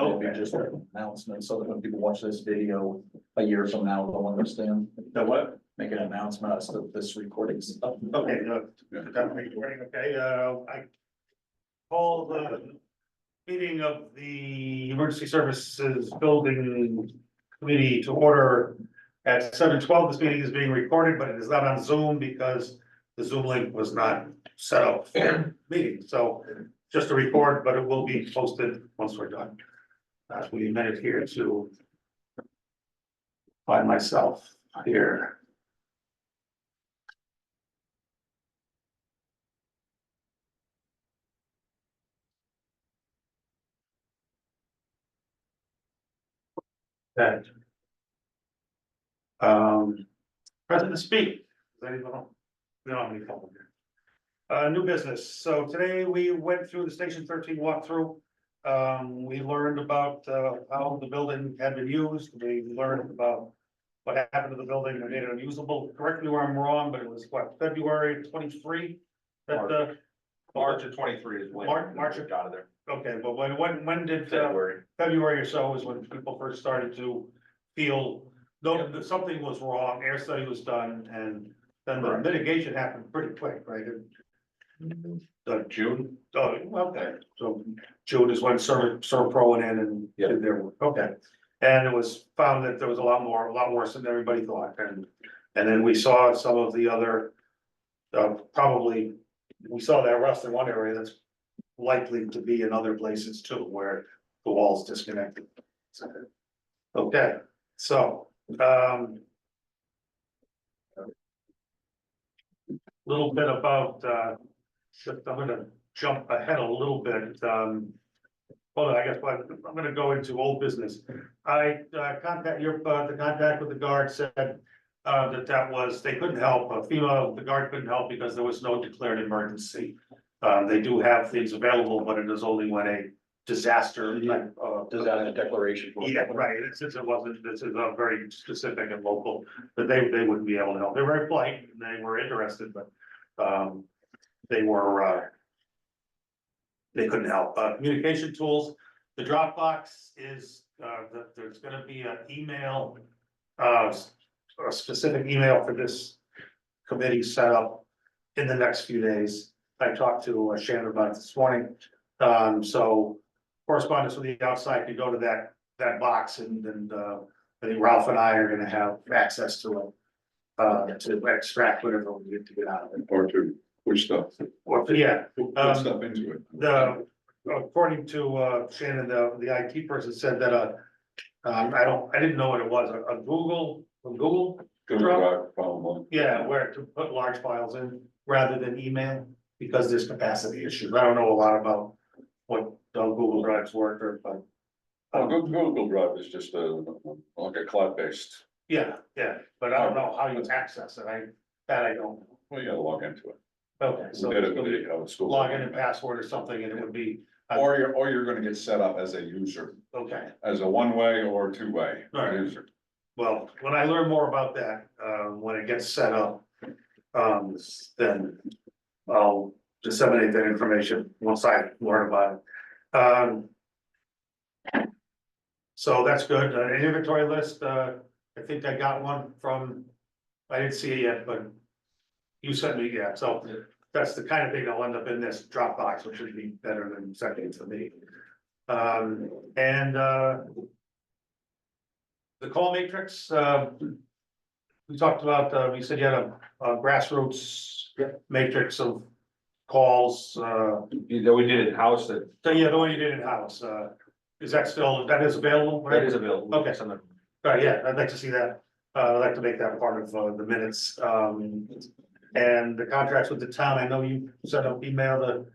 Maybe just an announcement, so that when people watch this video a year from now, they'll understand. The what? Make an announcement as to this recording's up. Okay, I call the meeting of the Emergency Services Building Committee to order at 7:12. This meeting is being recorded, but it is not on Zoom because the Zoom link was not set up for meeting, so just a record, but it will be posted once we're done. As we minute here to find myself here. That. President speak. Does anyone know? We don't have any public here. New business. So today we went through the Station 13 walkthrough. We learned about, how the building had been used. We learned about what happened to the building that made it unusable. Correct me where I'm wrong, but it was what, February 23? That, March of 23 is when. March we got out of there. okay, but when did, February. February or so is when people first started to feel, though, that something was wrong, air study was done, and then the mitigation happened pretty quick, right? June. Oh, okay, so June is when Pro went in and did their work, okay. And it was found that there was a lot worse than everybody thought, and then we saw some of the other, probably, we saw that rust in one area that's likely to be in other places too, where the wall's disconnected. Okay, so, little bit about, I'm gonna jump ahead a little bit, hold on, I guess, I'm gonna go into old business. I, the contact with the guard said, that was, they couldn't help, the guard couldn't help because there was no declared emergency. They do have things available, but it is only when a disaster type, Disaster declaration. yeah, right, since it wasn't, this is a very specific and local, but they wouldn't be able to help. They were very polite, and they were interested, but, they were, they couldn't help. Communication tools, the Dropbox is, there's gonna be an email, a specific email for this committee set up in the next few days. I talked to Shannon about it this morning, so correspondence with the outside can go to that box, and I think Ralph and I are gonna have access to it, to extract whatever we need to get out of it. Or to push stuff, Or, yeah, put stuff into it. according to Shannon, the IT person said that, I didn't know what it was, a Google Google Drop? Drive, probably. Yeah, where to put large files in rather than email, because there's capacity issues. I don't know a lot about what Google Drives work, but. Google Drive is just like a cloud-based, Yeah, but I don't know how you access it, I don't. well, you gotta log into it. Okay, so We did it with the, school. log in and password or something, and it would be, Or you're gonna get set up as a user, okay. as a one-way or two-way All right. user. Well, when I learn more about that, when it gets set up, then I'll disseminate that information once I learn about it. So that's good. An inventory list, I think I got one from, I didn't see it yet, but you sent me, yeah, so that's the kind of thing that'll end up in this Dropbox, which would be better than sending it to me. The call matrix, we talked about, we said you had a grassroots matrix of calls, That we did in-house, that so yeah, the one you did in-house, is that still, that is available, right? is available. Okay. Yeah, I'd like to see that, I'd like to make that part of the minutes, and the contracts with the town, I know you sent an email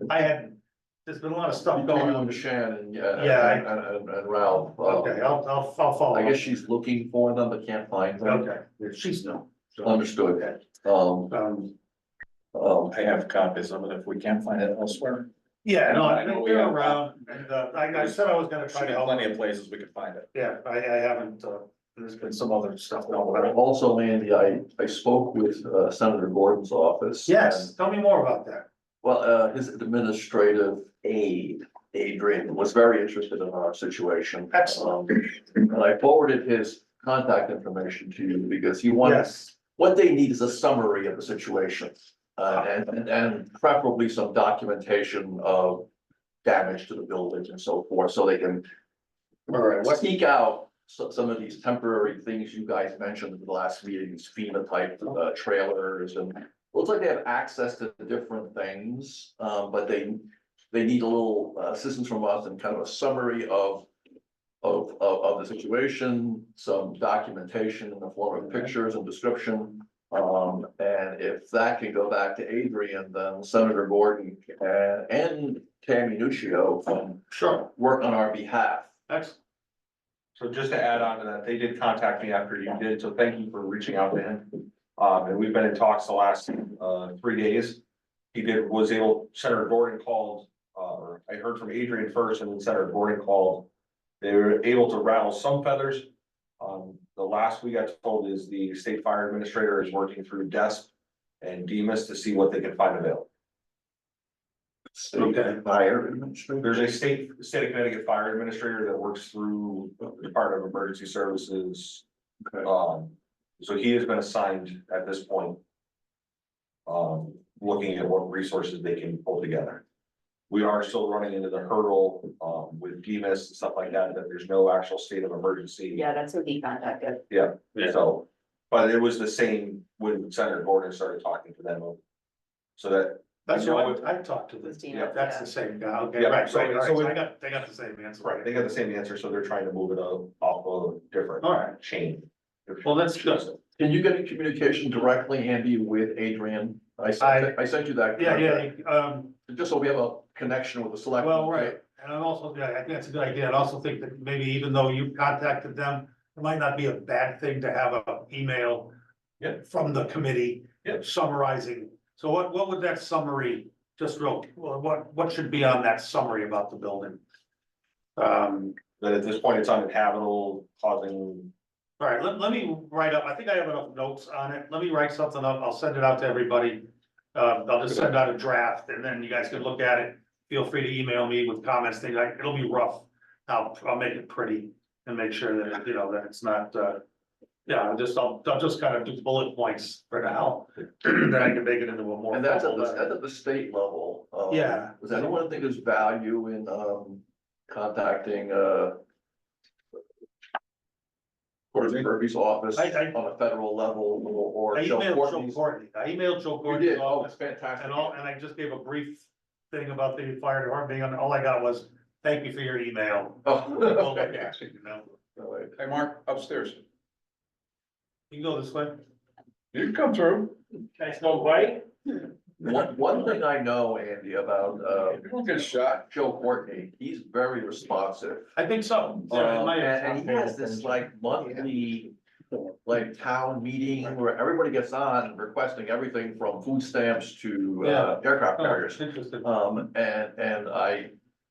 there's been a lot of stuff going on. Shannon, Yeah, and Ralph. Okay, I'll follow. I up. guess she's looking for them, but can't find them. Okay, she's no. So, Understood. okay. I have copies of it if we can't find it elsewhere. Yeah, no, I know we they're have- around, and I said I was gonna try Should to be help. plenty of places we could find it. Yeah, I haven't, there's been some other stuff going on. Also, Andy, I spoke with Senator Gordon's office. Yes, tell me more about that. Well, his administrative aide Adrian was very interested in our situation. Excellent. And I forwarded his contact information to you because he wanted, Yes, what they need is a summary of the situation. And preferably some documentation of damage to the buildings and so forth, so they can all right, what's, seek out some of these temporary things you guys mentioned in the last meetings, FEMA type trailers, and looks like they have access to different things, but they need a little assistance from us and kind of a summary of the situation, some documentation in the form of pictures and description. And if that can go back to Adrian, then Senator Gordon and Tammy Nuccio can sure, work on our behalf. excellent. So just to add on to that, they did contact me after you did, so thank you for reaching out to him. And we've been in talks the last 3 days. Senator Gordon called, or I heard from Adrian first and then Senator Gordon called. They were able to rattle some feathers. The last we got told is the state fire administrator is working through DESP and DEMIS to see what they can find available. Okay. Fire administrator. There's a state of Connecticut fire administrator that works through the Department of Emergency Services. Okay. So he has been assigned at this point. Looking at what resources they can pull together. We are still running into the hurdle, with DEMIS and stuff like that, that there's no actual state of emergency. Yeah, that's who he contacted. Yeah, Yeah. so, but it was the same when Senator Gordon started talking to them. So that, That's You know, what I talked to this, Christina, yeah, that's yeah. the same guy, okay, Yeah, right, so- right, all so right, it- so they got the same answer. right, they got the same answer, so they're trying to move it off of a different All right, chain. well, that's good. Can you get in communication directly, Andy, with Adrian? I sent you that. Yeah, Just so we have a connection with the select. well, right, and I'm also, yeah, I think that's a good idea, I also think that maybe even though you contacted them, it might not be a bad thing to have an email. Yeah. From the committee. Yeah. Summarizing, so what would that summary, just real, what should be on that summary about the building? That at this point it's uninhabitable, causing, All right, let me write up, I think I have enough notes on it, let me write something up, I'll send it out to everybody. I'll just send out a draft, and then you guys can look at it, feel free to email me with comments, things like, it'll be rough. I'll make it pretty and make sure that, that it's not, yeah, I'll just kind of do bullet points for now. Then I can make it into a more. And that's formal that's at the state level. Yeah. Does anyone think there's value in, contacting, Kirby's office I- on a federal level or I Joe emailed Joe Courtney's? Courtney, I emailed Joe You Courtney's did, oh, office. it's fantastic. And I just gave a brief thing about the fire department being on, all I got was, thank you for your email. Oh, We'll look okay. at it, All right. Hey, Mark, upstairs. You can go this way. You can come through. Can I smoke white? One thing I know, Andy, about, You don't get shot. Joe Courtney, he's very responsive. I think so. Yeah, it might have- And he has this like monthly, like town meeting where everybody gets on requesting everything from food stamps to, Yeah. aircraft Oh, carriers. interesting. And I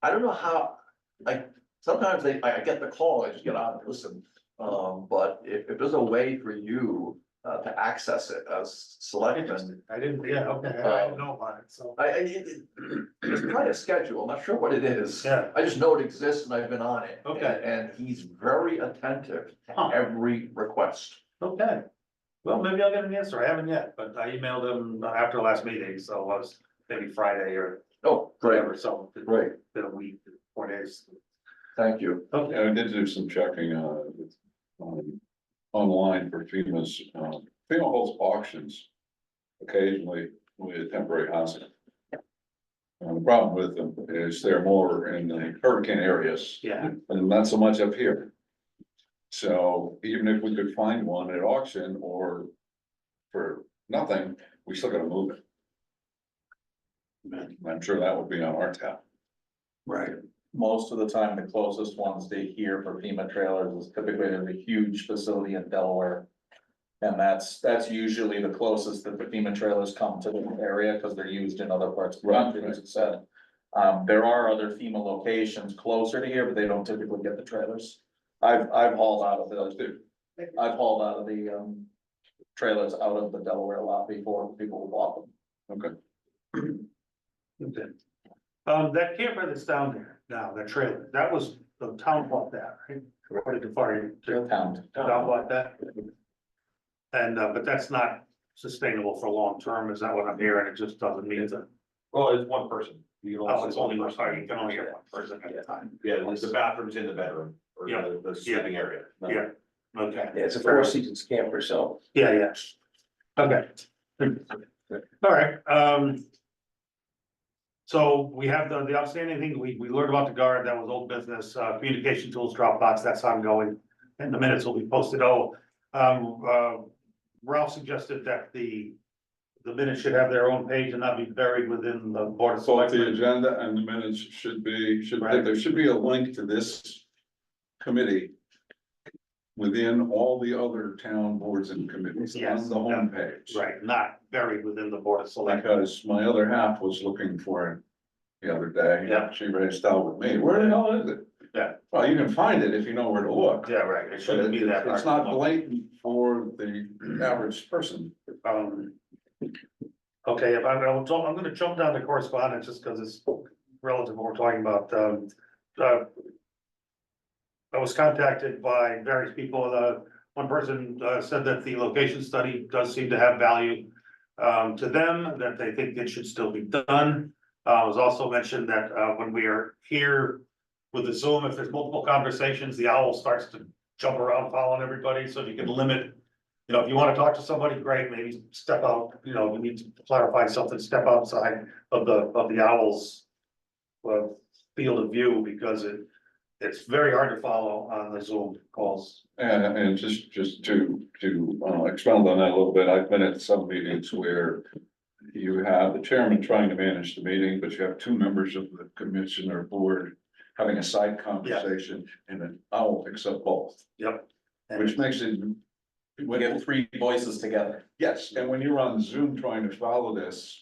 don't know how, like, sometimes I get the call, I just get on and listen. But if there's a way for you, to access it as selectmen, Interesting. I didn't, yeah, okay, I didn't know about it, so. it's kind of schedule, I'm not sure what it is. Yeah. I just know it exists and I've been on it. Okay. And he's very attentive Huh. to every request. Okay, well, maybe I'll get an answer, I haven't yet, but I emailed him after the last meeting, so it was maybe Friday or Oh, great, whatever, so. it's great, Been a week, 4 days. thank you. Okay, Yeah, I did do some checking, online for FEMA's, FEMA holds auctions occasionally with temporary housing. The problem with them is they're more in the hurricane areas yeah, and not so much up here. So even if we could find one at auction or for nothing, we still gotta move it. I'm sure that would be on our tab. Right. Most of the time, the closest ones they hear for FEMA trailers is typically there's a huge facility in Delaware. And that's usually the closest that the FEMA trailers come to the area, because they're used in other parts of the country, as I said. There are other FEMA locations closer to here, but they don't typically get the trailers. I've hauled out of those, I've hauled out of the, trailers out of the Delaware lot before people bought them. Okay. okay. That camper that's down there now, that trailer, that was, the town bought that, right? Or did the fire, the Town. town bought that? And, but that's not sustainable for long term, is that what I'm hearing? It just doesn't mean that, Well, it's one person. You can oh, it's only one, sorry, you can only get one person at a time. Yeah, the bathroom's in the bedroom or Yeah. the sleeping area. Yeah, okay. Yeah, it's a Four Seasons camper, so. Yeah. Okay. All right, so we have the outstanding thing, we learned about the guard, that was old business, communication tools, Dropbox, that's ongoing. And the minutes will be posted, Ralph suggested that the minutes should have their own page and not be buried within the board of So the selectmen. agenda and the minutes Right. there should be a link to this committee within all the other town boards and committees Yes. on the homepage. Right, not buried within the board of selectmen. Because my other half was looking for it the other day. Yeah. She raised out with me, where the hell is it? Yeah. Well, you can find it if you know where to look. Yeah, right, it shouldn't be that. It's not blatant for the average person. Okay, if I'm gonna jump down to correspondence just because it's relative to what we're talking about, I was contacted by various people, one person, said that the location study does seem to have value. To them, that they think it should still be done. It was also mentioned that, when we are here with the Zoom, if there's multiple conversations, the owl starts to jump around following everybody, so if you can limit. You know, if you wanna talk to somebody, great, maybe step out, you know, you need to clarify something, step outside of the owl's. Field of view, because it's very hard to follow on the Zoom calls. And just to expound on that a little bit, I've been at some meetings where. You have the chairman trying to manage the meeting, but you have two members of the commission or board. Having a side conversation and an owl picks up both, Yep. which makes it. We get three voices together. Yes, and when you're on Zoom trying to follow this,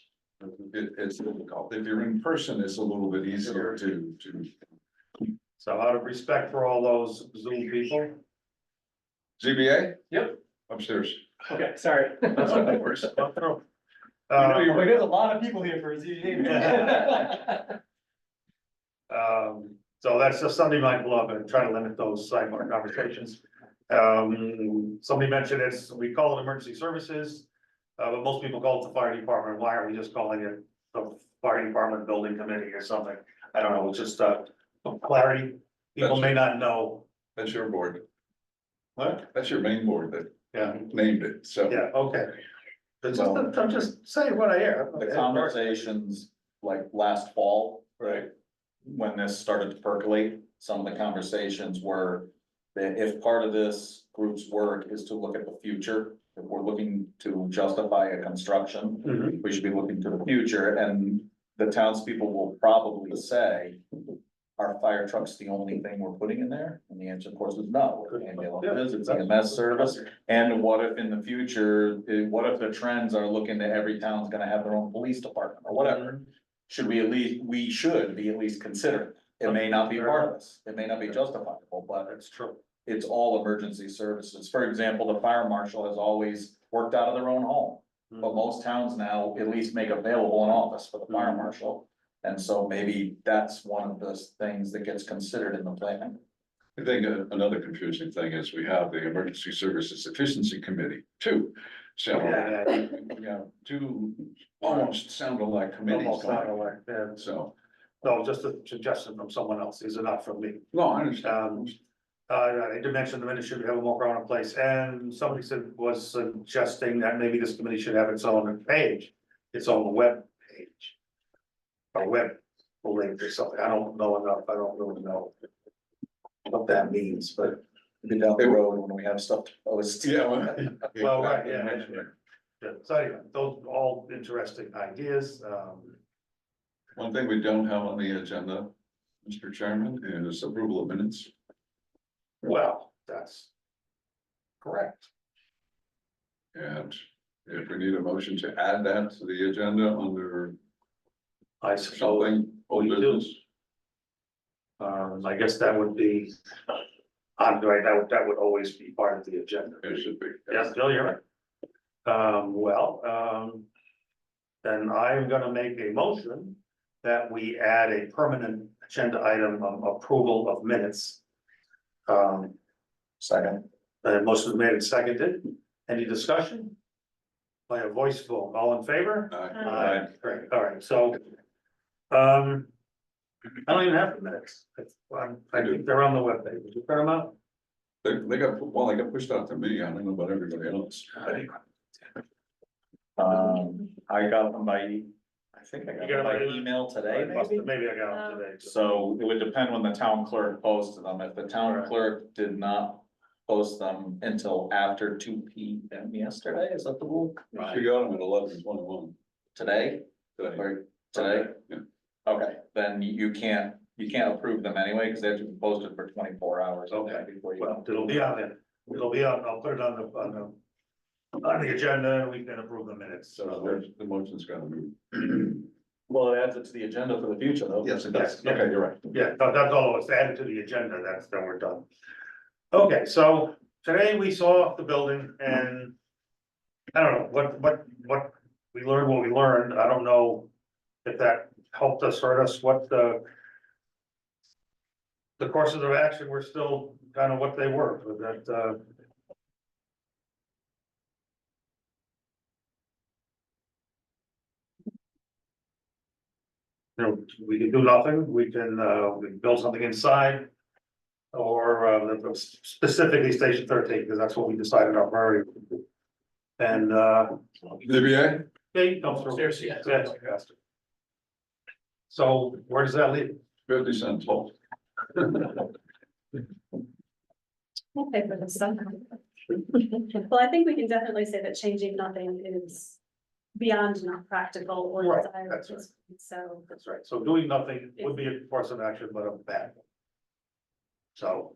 it's difficult. If you're in person, it's a little bit easier to. So out of respect for all those Zoom people. ZBA? Yep. Upstairs. Okay, sorry. That's what they were. There's a lot of people here for a ZBA. So that's just something mindful of and try to limit those sidebar conversations. Somebody mentioned we call it emergency services, but most people call it the fire department. Why are we just calling it the fire department building committee or something? I don't know, it's just, clarity. People may not know. That's your board. What? That's your main board that Yeah, named it, so. yeah, okay. It's just, I'm just saying what I hear. The conversations like last fall, Right. when this started to percolate, some of the conversations were. That if part of this group's work is to look at the future, if we're looking to justify a construction. Mhm. We should be looking to the future, and the townspeople will probably say. Are fire trucks the only thing we're putting in there? And the answer, of course, is no. Ambulances, it's EMS service, and what if in the future, what if the trends are looking to every town's gonna have their own police department or whatever? Should we should be at least considered. It may not be part of this, it may not be justifiable, but That's true. it's all emergency services. For example, the fire marshal has always worked out of their own home. But most towns now at least make available an office for the fire marshal. And so maybe that's one of the things that gets considered in the planning. I think another confusing thing is we have the Emergency Services Efficiency Committee too. So, Yeah, two almost sound alike committees almost not going, aware, yeah. so. No, just a suggestion from someone else, these are not from me. No, I understand. I did mention the minute should have a more prominent place, and somebody was suggesting that maybe this committee should have its own page, its own web page. A web link or something, I don't know enough, I don't really know what that means, but. Maybe down the road when we have stuff to post. Yeah. Well, right, yeah. Yeah, so anyway, those are all interesting ideas, One thing we don't have on the agenda, Mr. Chairman, is approval of minutes. well, that's. Correct. And if we need a motion to add that to the agenda under I suppose, something, old we do. business. I guess that would be. Right, that would always be part of the agenda. It should be. Yes, Bill, you're right. Then I'm gonna make a motion that we add a permanent agenda item of approval of minutes. Second. Motion is made and seconded. Any discussion? By a voice vote, all in favor? Aye. Great, all right, so. I don't even have the minutes. I think they're on the webpage. Did you print them out? They got pushed out to me, I don't know about everybody else. I got them by, I think I got You got them by them by email today, Maybe I got them today. so it would depend when the town clerk posted them, if the town Right. clerk did not post them until after 2 p.m. yesterday, is that the rule? She got them at 11:21 Today, today. or today? Yeah. Okay, then you can't approve them anyway, because they have to be posted for 24 hours. Okay. Before you. Well, it'll be on there. It'll be on, I'll put it on the agenda and we can approve the minutes. So there's, the motion's gotta move. Well, it adds it to the agenda for the future, though. Yes, it does. Okay, you're right. Yeah, that's all, it's added to the agenda, then we're done. Okay, so today we saw the building and I don't know, what we learned, I don't know if that helped us, hurt us, what the courses of action were still kind of what they were, but that, you know, we can do nothing, we can build something inside. Or specifically Station 13, because that's what we decided our priority. And DBA? yeah, you come through. Seriously, yeah. Yeah, it's faster. So where does that leave? 50 cents total. Okay, for this stuff. Well, I think we can definitely say that changing nothing is beyond not practical or Right, desirable. that's right. So, That's right. So doing nothing would be a course of action, but a bad one. So,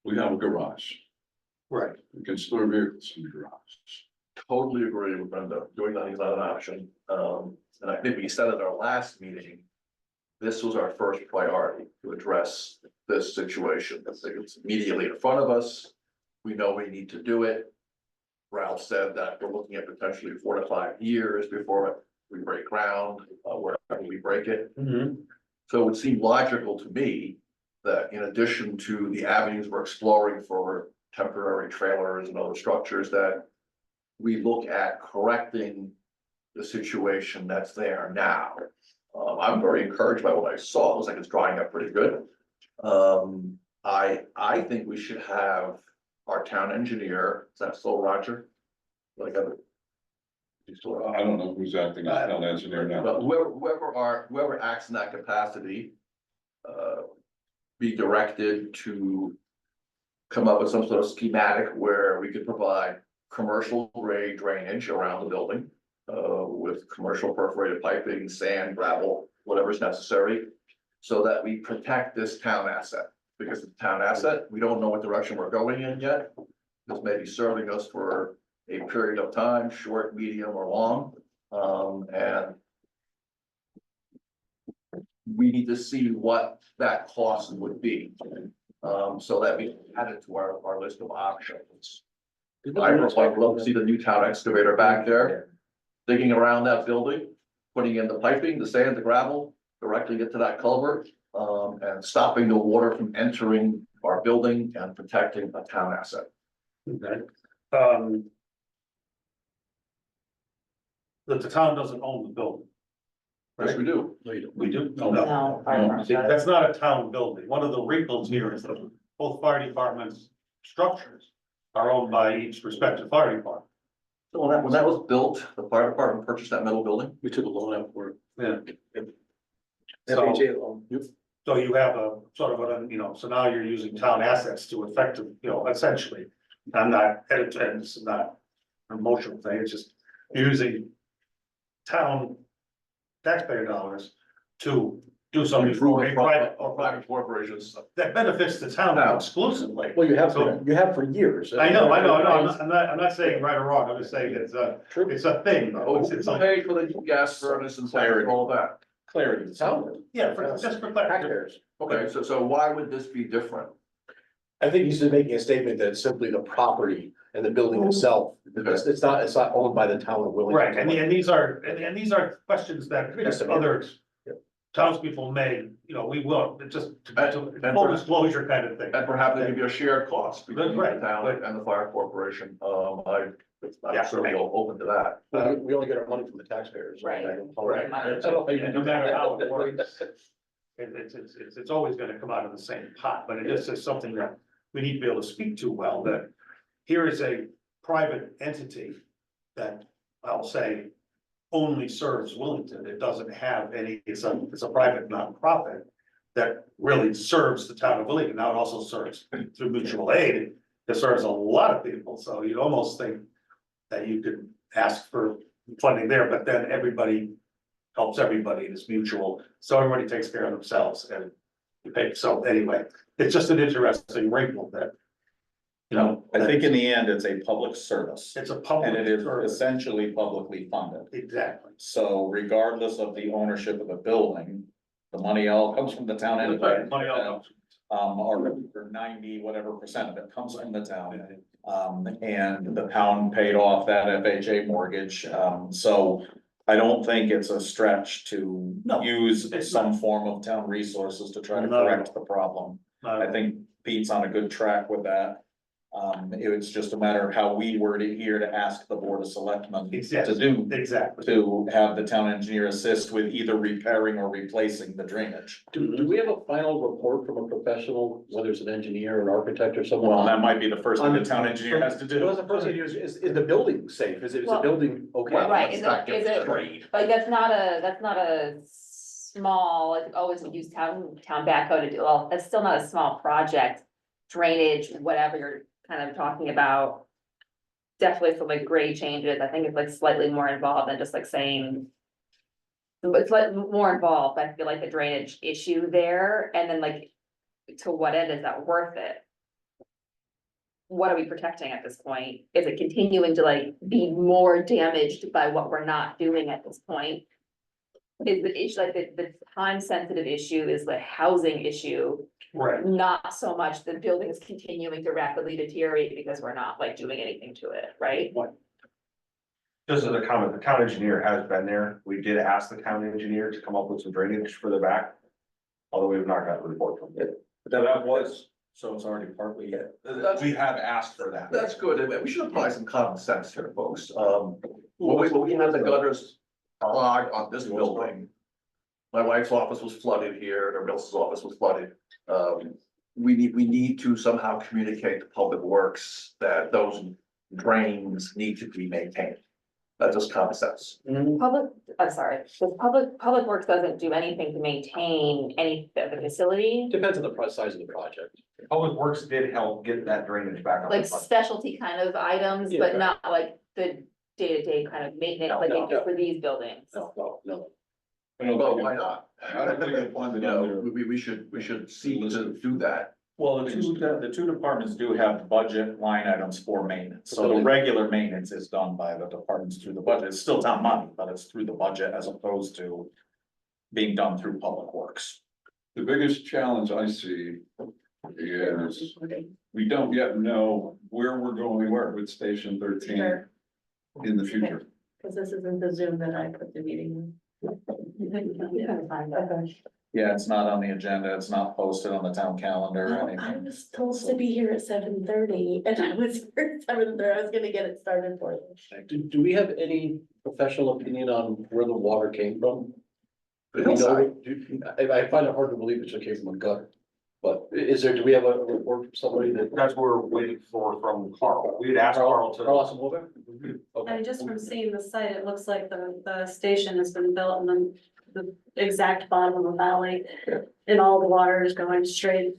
We have a garage. right, We can store vehicles in the garage. Totally agree with Brenda, doing nothing is not an option, and I think we said at our last meeting. This was our first priority to address this situation, I think it's immediately in front of us. We know we need to do it. Ralph said that we're looking at potentially 4 to 5 years before we break ground, wherever we break it. So it would seem logical to me that in addition to the avenues we're exploring for temporary trailers and other structures, that we look at correcting the situation that's there now. I'm very encouraged by what I saw. It looks like it's drying up pretty good. I think we should have our town engineer, is that still Roger? Like, I don't know who's acting as town engineer now. but whoever acts in that capacity. Be directed to come up with some sort of schematic where we could provide commercial grade drainage around the building. With commercial perforated piping, sand, gravel, whatever's necessary. So that we protect this town asset, because it's a town asset, we don't know what direction we're going in yet. This may be serving us for a period of time, short, medium, or long, and. We need to see what that cost would be, so that we add it to our list of options. I would love to see the new town excavator back there, digging around that building, putting in the piping, the sand, the gravel, directly into that culvert, and stopping the water from entering our building and protecting a town asset. okay. That the town doesn't own the building. Yes, we do. We do? No. No. That's not a town building. One of the wrinkles here is that both fire departments' structures are owned by each respective fire department. So when that was built, the fire department purchased that metal building. We took a loan out for it. Yeah. FHA loan. So you have a sort of a, so now you're using town assets to effective, essentially. I'm not, and this is not an emotional thing, it's just using town taxpayer dollars to do something for a private Or private corporations. that benefits the town exclusively. Well, you have for years. I know, I'm not saying right or wrong, I'm just saying it's a thing, though. Oh, It's it's like, paid for the gas furnace and all that. Clarity. Town. yeah, just for clarity. Taxpayers. Okay, so why would this be different? I think he's just making a statement that it's simply the property and the building itself. It's not owned by the town of Willington. Right, and these are questions that Yes, I mean- other townspeople may, we will, it just And- full disclosure kind of thing. And perhaps there could be a shared cost between the Right, town right. and the fire corporation. I'm Yeah. certainly open to that. We only get our money from the taxpayers. Right. I don't- Right. I don't think- No matter how it works. It's always gonna come out of the same pot, but it is something that we need to be able to speak to well, that here is a private entity that I'll say only serves Wellington. It doesn't have any, it's a private nonprofit that really serves the town of Wellington. Now it also serves through mutual aid. It serves a lot of people, so you'd almost think that you could ask for funding there, but then everybody helps everybody, it's mutual, so everybody takes care of themselves and you pay, so anyway, it's just an interesting wrinkle that. I think in the end, it's a public service, It's a public. and it is service. essentially publicly funded. Exactly. So regardless of the ownership of the building, the money all comes from the town anyway. Money all comes. Or 90, whatever percent of it comes from the town. And the town paid off that FHA mortgage, so I don't think it's a stretch to No, use it's some not. form of town resources to try to Not at correct the problem. Uh, I think Pete's on a good track with that. It was just a matter of how we worded here to ask the board of selectmen to Exactly. do, Exactly. to have the town engineer assist with either repairing or replacing the drainage. Do we have a final report from a professional, whether it's an engineer, an architect or someone? Well, that might be the first thing the town engineer has to So do. what's the first thing is the building safe? Is Well, the building okay? right, Let's is not it- get is it- straight. Like, that's not a small, like, always use town backhoe to do, well, that's still not a small project. Drainage, whatever you're kind of talking about. Definitely some like grade changes, I think it's like slightly more involved than just like saying. It's like more involved, I feel like the drainage issue there, and then like, to what end is that worth it? What are we protecting at this point? Is it continuing to like be more damaged by what we're not doing at this point? Is the issue, like the time sensitive issue is the housing issue, Right. not so much the building is continuing to rapidly deteriorate because we're not like doing anything to it, right? Just as a comment, the town engineer has been there. We did ask the town engineer to come up with some drainage for the back. Although we have not got a report from it. That was, so it's already partly. We have asked for that. That's good. And we should apply some common sense here, folks. When we had the gutters clogged on this building. My wife's office was flooded here, and everybody else's office was flooded. We need to somehow communicate to Public Works that those drains need to be maintained. That's just common sense. Public, I'm sorry, the public works doesn't do anything to maintain any of the facility. Depends on the size of the project. Public Works did help get that drainage back up. Like specialty kind of items, but Yeah. not like the day-to-day kind of maintenance, like they do for these buildings. No. Well, why not? I don't think you'll find You it on know, there. we should seek to do that. Well, the two departments do have budget line items for maintenance, so the regular maintenance is done by the departments through the budget, it's still town money, but it's through the budget as opposed to. Being done through Public Works. The biggest challenge I see is we don't yet know where we're going with Station 13 Sure. in the future. Cause this isn't the Zoom that I put the meeting in. Yeah, it's not on the agenda, it's not posted on the town calendar or Well, I anything. was told to be here at 7:30 and I was here at 7:30, I was gonna get it started for you. Do we have any professional opinion on where the water came from? The Do we know- hillside. I find it hard to believe it came from a gutter. But do we have a report from somebody that? That's what we're waiting for from Carl. We had asked Carl to. Carl Asamoah? Okay. And just from seeing the site, it looks like the station has been built in the exact bottom of the valley. And all the water is going straight.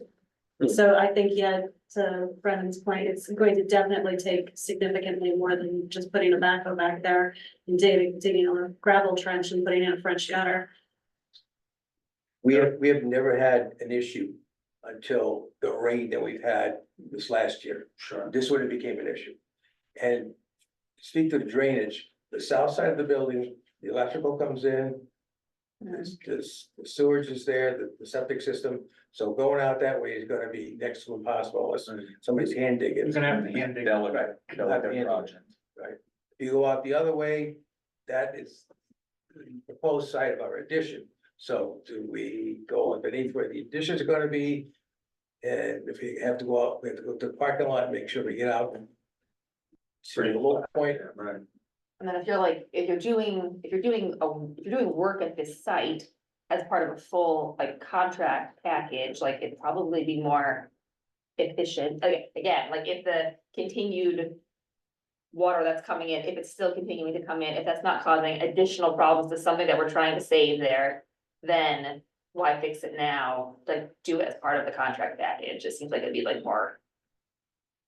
So I think, yeah, to Brendan's point, it's going to definitely take significantly more than just putting a backhoe back there. And digging a gravel trench and putting in a French gutter. We have never had an issue until the rain that we've had this last year. Sure. This when it became an issue. And speak to the drainage, the south side of the building, the electrical comes in. The sewage is there, the septic system, so going out that way is gonna be next to impossible unless somebody's hand digging. You're gonna have to hand dig. Delicate, You'll have to delicate hand dig. project. If you go out the other way, that is the proposed site of our addition. So do we go underneath where the additions are gonna be? And if we have to go out, we have to go to the parking lot, make sure we get out. To the low point. Right. And then if you're like, if you're doing work at this site as part of a full like contract package, like it'd probably be more efficient. Again, like if the continued water that's coming in, if it's still continuing to come in, if that's not causing additional problems to something that we're trying to save there, then why fix it now? Like do it as part of the contract package. It seems like it'd be like more,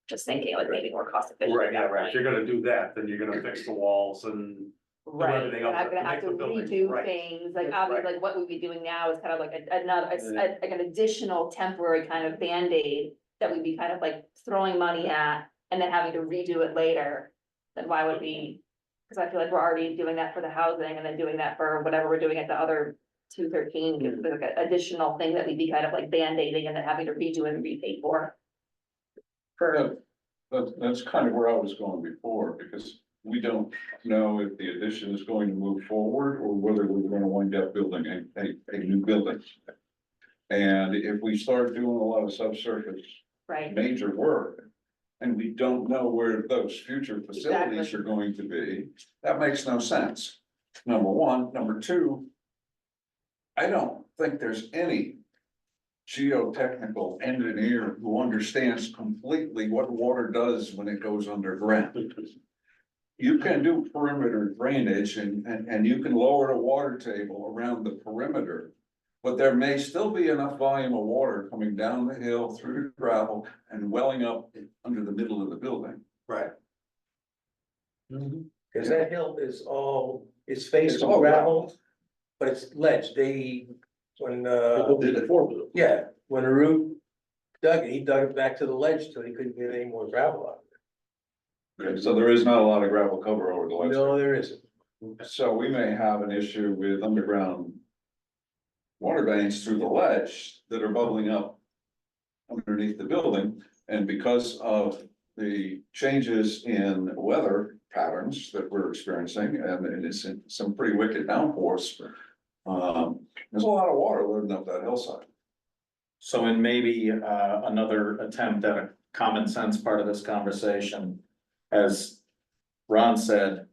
just thinking like maybe more cost efficient. Right, at yeah, that right, if point. you're gonna do that, then you're gonna fix the walls and. Right, everything you're else not gonna to have to make the building, redo right. things, like Right. obviously, like what we'd be doing now is kind of like another, like an additional temporary kind of Band-Aid. That we'd be kind of like throwing money at and then having to redo it later, then why would we? Cause I feel like we're already doing that for the housing and then doing that for whatever we're doing at the other 213, Mm-hmm. like an additional thing that we'd be kind of like Band-Aiding and then having to redo and repay for. That's kind of where I was going before, because we don't know if the addition is going to move forward or whether we're gonna wind up building a new building. And if we start doing a lot of subsurface Right, major work, and we don't know where those future facilities Exactly. are going to be, that makes no sense. Number one. Number two, I don't think there's any geotechnical engineer who understands completely what water does when it goes underground. You can do perimeter drainage and you can lower the water table around the perimeter. But there may still be enough volume of water coming down the hill through the gravel and welling up under the middle of the building. Right. Cause that hill is it's faced It's with all gravel, but it's ledge, when yeah, when the root dug it, he dug it back to the ledge till he couldn't get any more gravel out So there is not a lot of gravel cover over the of it. ledge. No, there isn't. So we may have an issue with underground water veins through the ledge that are bubbling up underneath the building. And because of the changes in weather patterns that we're experiencing, and it's in some pretty wicked downpours, there's a lot of water loading up that hillside. So in maybe another attempt at a common sense part of this conversation, as Ron said,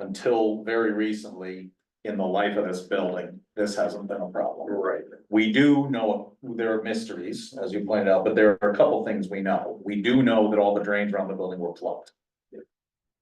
until very recently, in the life of this building, this hasn't been a problem. Right. We do know there are mysteries, as you pointed out, but there are a couple things we know. We do know that all the drains around the building were plugged.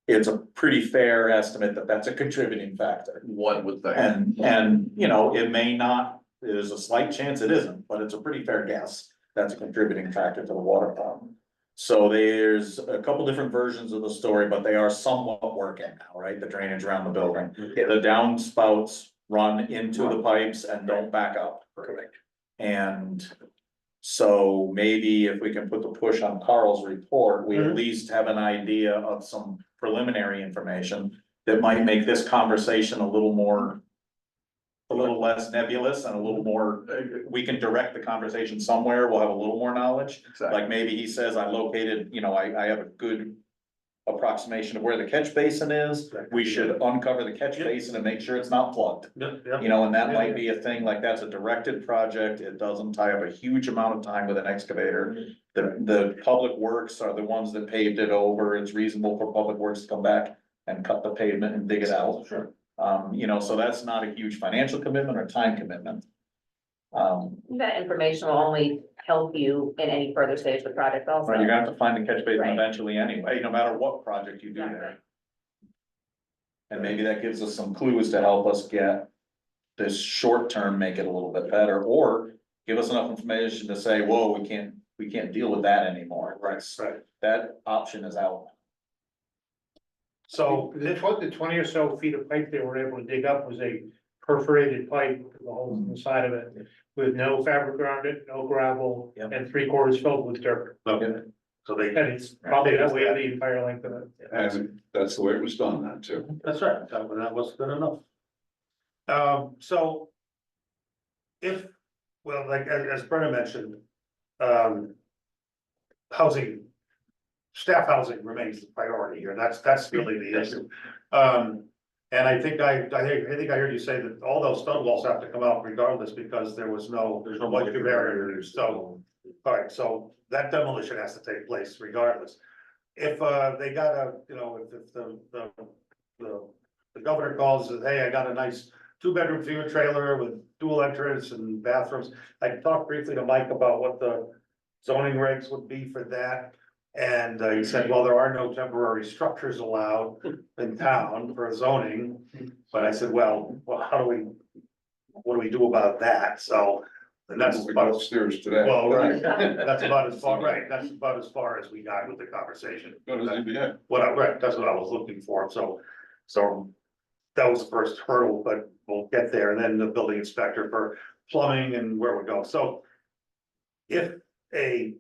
It's a pretty fair estimate that that's a contributing factor. One would think. And, you know, it may not, there's a slight chance it isn't, but it's a pretty fair guess. That's a contributing factor to the water problem. So there's a couple different versions of the story, but they are somewhat working now, right? The drainage around the building. The downspouts run into the pipes and don't back up. Correct. And so maybe if we can put the push on Carl's report, we at least have an idea of some preliminary information that might make this conversation a little more, a little less nebulous and a little more, we can direct the conversation somewhere, we'll have a little more knowledge. Exactly. Like maybe he says, I located, you know, I have a good approximation of where the catch basin is. We should uncover the catch basin and make sure it's not plugged. You know, and that might be a thing, like that's a directed project, it doesn't tie up a huge amount of time with an excavator. The public works are the ones that paved it over, it's reasonable for public works to come back and cut the pavement and dig it out. Sure. You know, so that's not a huge financial commitment or time commitment. that information will only help you in any further stage of the project also. Right, you're gonna have to find the catch basin Right. eventually anyway, no matter what project you do there. Exactly. And maybe that gives us some clues to help us get this short term, make it a little bit better, or give us enough information to say, whoa, we can't deal with that anymore. That's- Right. That option is out. So The 20 or so feet of pipe they were able to dig up was a perforated pipe, with the holes in the side of it, with no fabric around it, no gravel, Yep. and 3/4 filled with dirt. So they. And it's probably that way the entire length of it. And that's the way it was done, that too. That's right, that was good enough. So. If, well, like, as Brenna mentioned, housing. Staff housing remains the priority here, that's really the issue. And I think I heard you say that all those stone walls have to come out regardless because there's no moisture barrier, so. All right, so that demolition has to take place regardless. If they got a, you know, if the governor calls and says, hey, I got a nice 2-bedroom FEMA trailer with dual entrance and bathrooms. I talked briefly to Mike about what the zoning regs would be for that. And he said, well, there are no temporary structures allowed in town for zoning. But I said, well, what do we do about that? So, and that's We got about, upstairs today. well, right, that's about as far, right, that's about as far as we got with the conversation. Go to ZBA. Right, that's what I was looking for, so that was the first hurdle, but we'll get there, and then the building inspector for plumbing and where we go, so. If a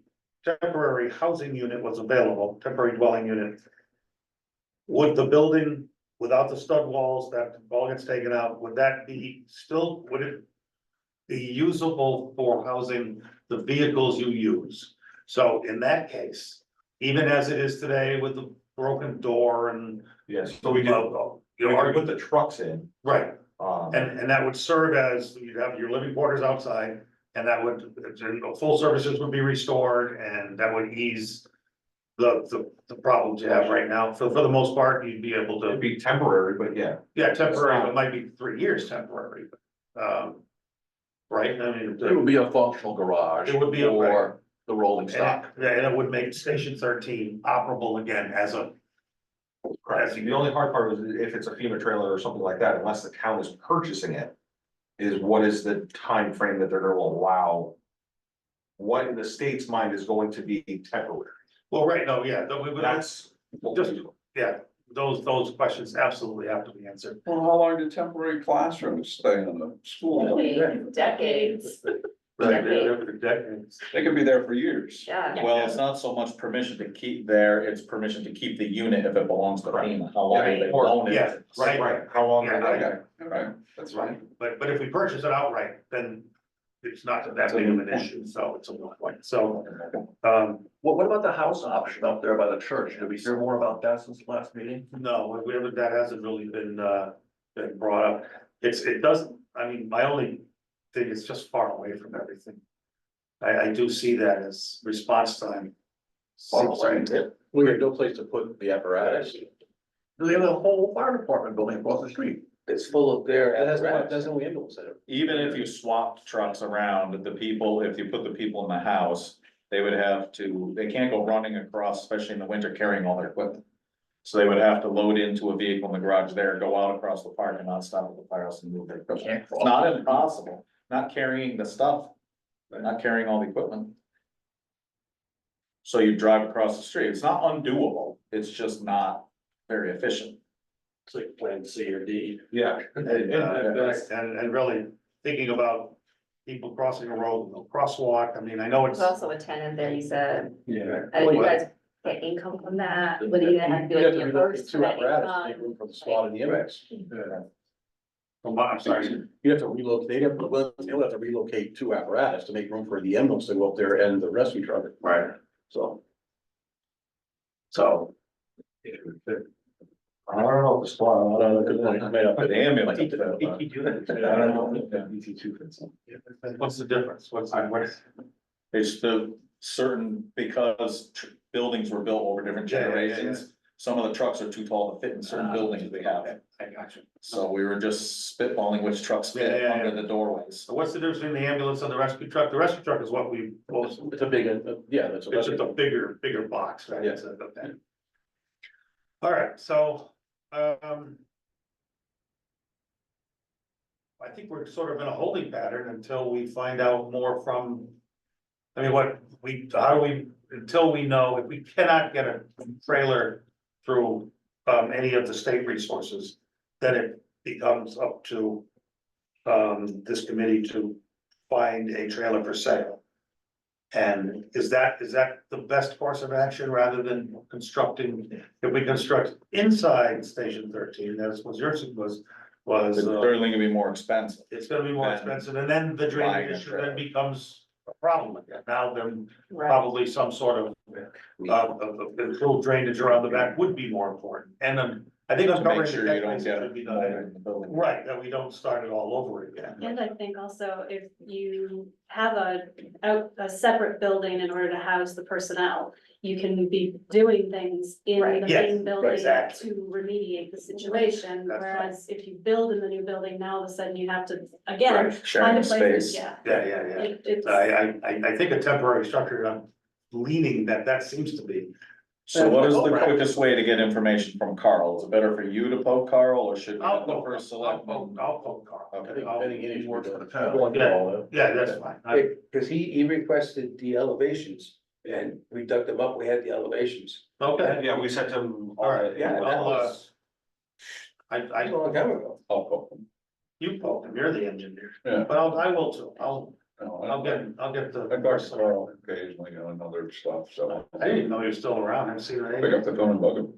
temporary housing unit was available, temporary dwelling unit. Would the building without the stud walls, that all gets taken out, would that be still, would it? Be usable for housing the vehicles you use? So in that case, even as it is today with the broken door and. Yes, so we do, You we know, put the trucks in, right, um, and that would serve as, you'd have your living quarters outside. And that would, full services would be restored and that would ease the problems you have right now. For the most part, you'd be able it'd to, be temporary, but yeah. yeah, temporary, it might be 3 years temporary. Right, I mean. It would be a functional garage. It would be a- for the rolling And stock. it would make Station 13 operable again as a. Correct. The only hard part is if it's a FEMA trailer or something like that, unless the town is purchasing it. Is what is the time frame that they're gonna allow? What in the state's mind is going to be temporary? Well, right, no, yeah, we would, That's. what Just- we- yeah, those questions absolutely have to be answered. Well, how long do temporary classrooms stay in the school? Decades, Right, Decades. for decades. They could be there for years. yeah. Well, it's not so much permission to keep there, it's permission to keep the unit if it belongs to FEMA, how long they own Yeah, it. Right, how long? Yeah, are they- Okay, all right, that's fine. But if we purchase it outright, then it's not that big of an issue, so it's a moot point, so, What about the house option up there by the church? Did we hear more about that since the last meeting? no, we haven't, that hasn't really been brought up. It doesn't, I mean, my only thing is just far away from everything. I do see that as response time. Far away. We have no place to put the apparatus. They have a whole fire department building across the street. It's full of their. That has, apparatus. that's no ambulance in it. Even if you swapped trucks around, the people, if you put the people in the house, they would have to, they can't go running across, especially in the winter, carrying all their equipment. So they would have to load into a vehicle in the garage there, go out across the park and not stop at the firehouse and move their equipment. Can't It's cross. not impossible, not carrying the stuff, but not carrying all the equipment. So you drive across the street, it's not undoable, it's just not very efficient. It's like plan C or D. Yeah. And really thinking about people crossing a road, with no crosswalk, I mean, I know it's. There's also a tenant there, you said, Yeah. and if you guys get income from that, would you have to be You have like to relocate reimbursed two for that apparatus, to make income? room for the SWAT and the ambulance. I'm sorry, You have to relocate, they'd have to relocate two apparatus to make room for the ambulance to go up there and the rescue truck. right, So. so. I don't know, the squad. Good point. Made up. The ambulance. I don't know. What's the difference? What's, It's the certain, because buildings were built over different Yeah, yeah, yeah, generations. Some of the trucks are too tall to fit in certain buildings we have, I got you. so we were just spitballing which trucks fit Yeah, yeah, yeah. under the doorways. So what's the difference between the ambulance and the rescue truck? The rescue truck is what we, It's a big, yeah, that's. it's just a bigger box, right? Yeah. It's okay. All right, so, I think we're sort of in a holding pattern until we find out more from. I mean, how do we, until we know, if we cannot get a trailer through, any of the state resources, then it becomes up to. This committee to find a trailer for sale. And is that the best course of action rather than constructing, if we construct inside Station 13, as was yours was. It's certainly gonna be more expensive. It's gonna be more expensive, and then the Buying drainage a issue then trailer. becomes a problem again. Now then, Right, probably some sort of improved drainage around the back would be more important. And I think to make uncovering the sure you catch don't basin get should be mold done, in the building. right, that we don't start it all over again. And I think also if you have a separate building in order to house the personnel, you can be doing things in Right. the Yes, main building exactly. to remediate the situation. That's right. Whereas if you build in the new building, now all of a sudden you have to, again, Right. Sharing find a place, space. yeah. Yeah. It's, I think a temporary structure, I'm leaning that seems to be. So what is the Right. quickest way to get information from Carl? Is it better for you to poke Carl, or should we I'll have the poke, first I'll select? poke, I'll poke Carl. I think I'll- Benny Gaines works works for the for the town. Yeah, that's fine. Cause he requested the elevations and we dug them up, we had the elevations. Okay, Yeah, we sent him. all right, Yeah, that well, was I, a long time ago. you poke him, you're the engineer, Yeah. but I will too, I'll No, get the. I talk to Carl occasionally on other stuff, so I didn't even know he was still around, I see pick that. up the phone and bug him.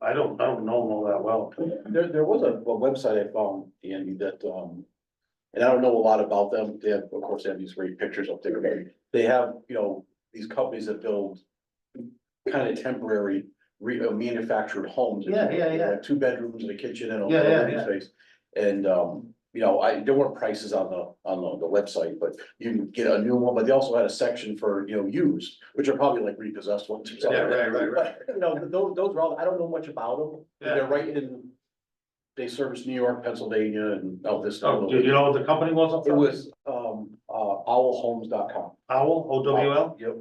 I don't know him all that well. There was a website I found, Andy, that, and I don't know a lot about them. They have, of course, they have these great pictures up there. But they have, these companies that build kind of temporary manufactured homes. Yeah. Like 2 bedrooms and a kitchen and a Yeah. living space. And, there weren't prices on the website, but you can get a new one, but they also had a section for, used, which are probably like repossessed ones or something. Yeah, right. But, those are all, I don't know much about them. Yeah. They're right in, they service New York, Pennsylvania, and all this Oh, stuff. do you know what the company was up It front? was, owlhomes.com. Owl, OWL? Yep.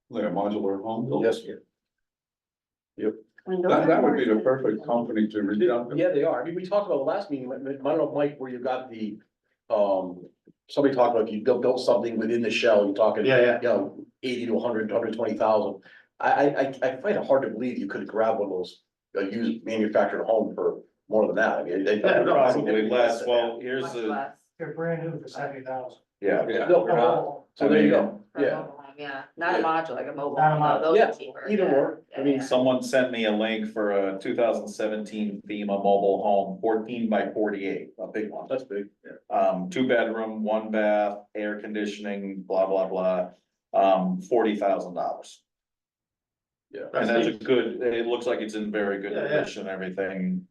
Like a modular home. build. Yes. That would be the perfect company to reach out to. Yeah, they are. I mean, we talked about the last meeting, I don't know, Mike, where you got the, somebody talked about you built something within the shell, you're talking. Yeah. 80 to 100, 120,000. I find it hard to believe you could grab one of those, used manufactured home for more than that. I mean, they. Yeah, no, Probably less, well, here's Much the, less. They're brand new for 70,000. yeah. No, so there you go, For a yeah. mobile home, yeah, not a module, like a mobile. Not a home, module. those are Yeah, cheaper, either yeah, or. I mean, yeah. Someone sent me a link for a 2017 FEMA mobile home, 14 by 48, a big one. That's big. 2 bedroom, 1 bath, air conditioning, blah, blah, blah, $40,000. Yeah. And that's a good, it looks like it's in very good Yeah. condition, everything.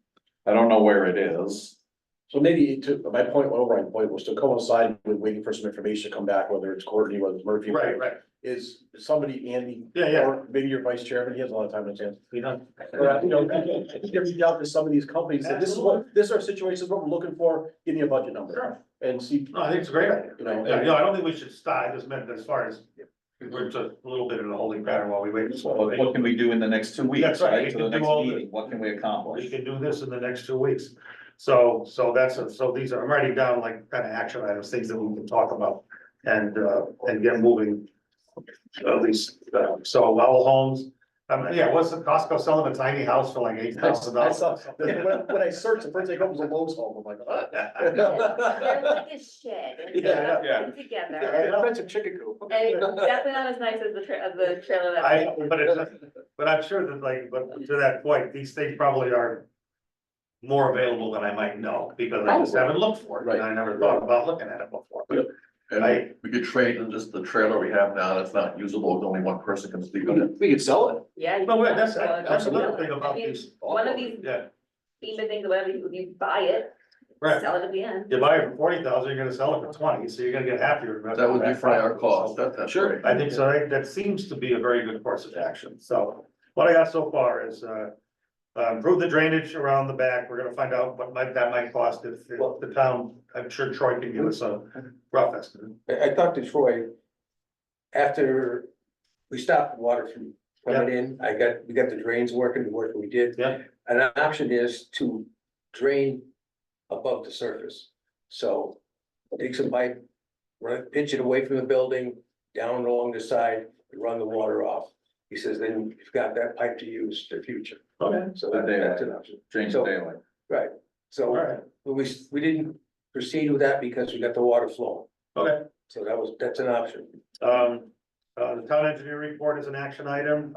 I don't know where it is. So maybe my point, overall point was to coincide with waiting for some information to come back, whether it's Courtney, whether it's Murphy. Right. Is somebody, Andy, Yeah. or maybe your vice chairman, he has a lot of time on his hands. We done. Or, reach out to some of these companies, say, this is our situation, this is what we're looking for, give me a budget number. Sure. And see, No, I think it's a great idea. You know, Yeah, no, I don't think we should stop, I just meant as far as, we're just a little bit in a holding pattern while we wait. What can we do in the next 2 weeks, That's right, right? we To the can do next all the- meeting, what can we accomplish? We can do this in the next 2 weeks. So these are, I'm writing down like kind of action items, things that we can talk about and get moving. At least, so Owl Homes, what's the Costco selling a tiny house for like $8,000? when I searched, the first thing comes was a Lowe's home, I'm like, what? They're like a shed, and Yeah, yeah. put together, That's a chicken coop. and definitely not as nice as the trailer that. But I'm sure that but to that point, these things probably are more available than I might know, because I just haven't looked for it, and I never thought about looking at it before. And we could trade in just the trailer we have now that's not usable, only one person can sleep in it. We could sell it. Yeah. you But can wait, that's also- another thing I about mean, these. One of these Yeah, FEMA things, whatever, you buy it, right. sell it at the end. You buy it for 40,000, you're gonna sell it for 20, so you're gonna get half your investment. That would back. defray our cost, that's Sure. great. I think so, that seems to be a very good course of action, so what I got so far is, improve the drainage around the back, we're gonna find out what that might cost if the town, I'm sure Troy can give us a rough estimate. I talked to Troy. After we stopped the water from coming in, we got the drains working, the work we did. Yeah. An option is to drain above the surface. So take some pipe, pinch it away from the building, down along the side, and run the water off. He says, then you've got that pipe to use for the future. Okay. So The that's an daylight. option. Change So- daylight. Right, All so right, we didn't proceed with that because we got the water flowing. okay. So that's an option. The town engineer report is an action item,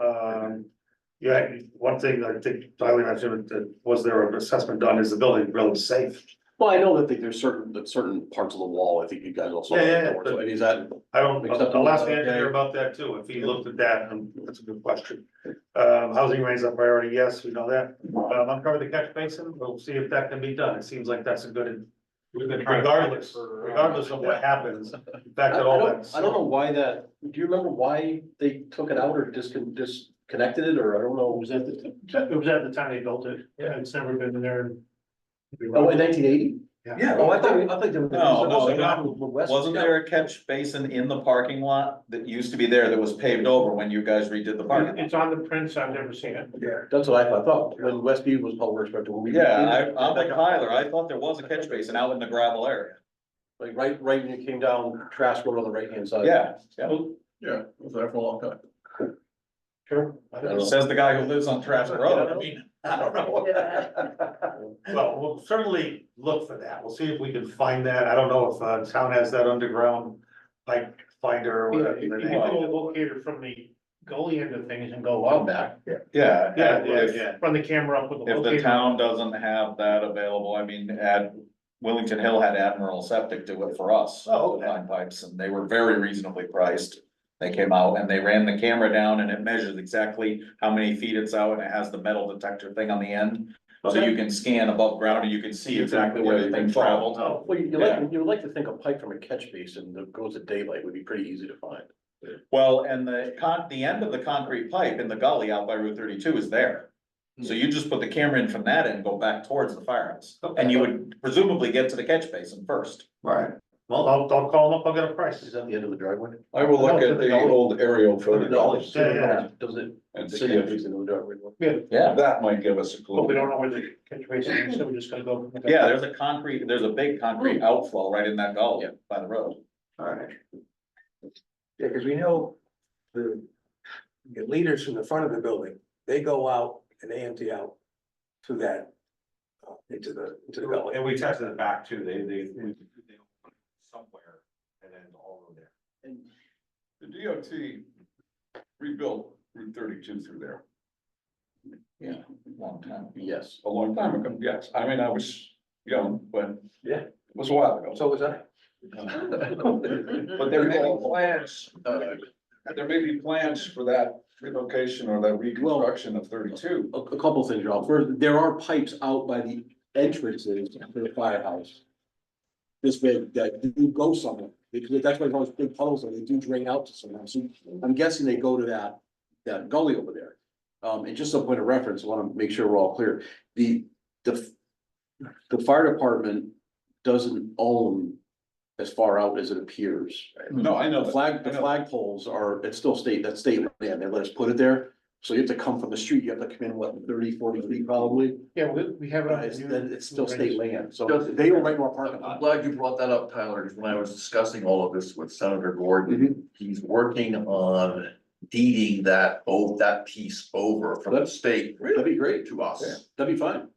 one thing I think Tyler mentioned, was there an assessment done, is the building really safe? Well, I know that there's certain parts of the wall, I think you guys also. Yeah. So, I mean, is that, I don't, Acceptable, I'll ask the okay. engineer about that too, if he looked at that, and that's a good question. Housing remains a priority, yes, we know that. Uncover the catch basin, we'll see if that can be done, it seems like that's a good, We've been trying to fight it regardless, for, regardless of what happens, the fact I that all don't, that's. I don't know why that, do you remember why they took it out or disconnected it, or I don't know, was that the, It was at the time they built it, yeah, it's never been there. oh, in 1980? Yeah. Oh, I think there was. No, West- Wasn't there a catch basin in the parking lot that used to be there that was paved over when you guys redid the parking lot? It's on the prints, I've never seen it. Yeah. That's what I thought, when Westview was public works director. when we Yeah, redid it, I'm like Tyler, I thought there was a catch basin out in the gravel area. Like right when you came down Trask Road on the right hand side. Yeah, Yeah, it was there for a long time. Sure. I don't know. says the guy who lives on Trask Road, I mean, I don't know. Well, we'll certainly look for that, we'll see if we can find that, I don't know if town has that underground pipe finder or Yeah, whatever. you the can name go is. locate from the gully end of things and go out back, Yeah. Yeah. run the camera up with the If the locator. town doesn't have that available, I mean, Willington Hill had Admiral Septic do it for us. Oh, okay. Line pipes, and they were very reasonably priced. They came out and they ran the camera down and it measures exactly how many feet it's out and it has the metal detector thing on the end. So you can scan above ground and you can see exactly where the thing traveled. Oh, Well, you would like to think a pipe from a catch basin that goes at daylight would be pretty easy to find. Well, and the end of the concrete pipe in the gully out by Route 32 is there. So you just put the camera in from that end and go back towards the firehouse. And you would presumably get to the catch basin first. Right, well, I'll call them up, I'll get a price. Is that the end of the driveway? I will look at the old aerial No, photos Yeah. Does it? and The see catch if basin in the driveway? Yeah, that might give us a But we clue. don't know where the catch basin is, so we're just gonna go. yeah, there's a big concrete outflow right in that gully by the road. Alright. Yeah, because we know the leaders from the front of the building, they go out and they empty out to that, into the gully. And we tested it back too, they somewhere and then all over there. And The DOT rebuilt Route 32 through there Yeah, long time. yes, a long time ago, yes. I mean, I was young, but Yeah. it was a while ago. So was that? But there may be plans, there may be plans for that relocation or that reconstruction of 32. a couple things, Ralph. First, there are pipes out by the entrances to the firehouse. This way that do go somewhere, because that's why those big puddles are, they do drain out to somewhere. So I'm guessing they go to that gully over there. And just a point of reference, I wanna make sure we're all clear. The fire department doesn't own as far out as it appears. No, I know. The flag poles are, it's still that's state land, they let us put it there. So you have to come from the street, you have to come in, what, 30-40 feet probably? Yeah, we have it on. It's still state land, so they don't right to our parking I'm lot. glad you brought that up, Tyler, because when I was discussing all of this with Senator Gordon, he's working on deeding that piece over from the state That'd be great, to us. that'd be fine.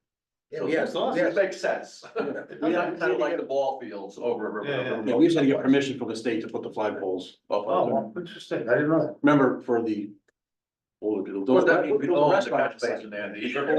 Yeah, So we have, It makes sense. We have Kind of like the ball fields over. Yeah, we just had to get permission from the state to put the flag poles up. Oh, well, interesting, I didn't know that. Remember for the. Of course, that means we don't own the restaurants. catch basin, Andy. So think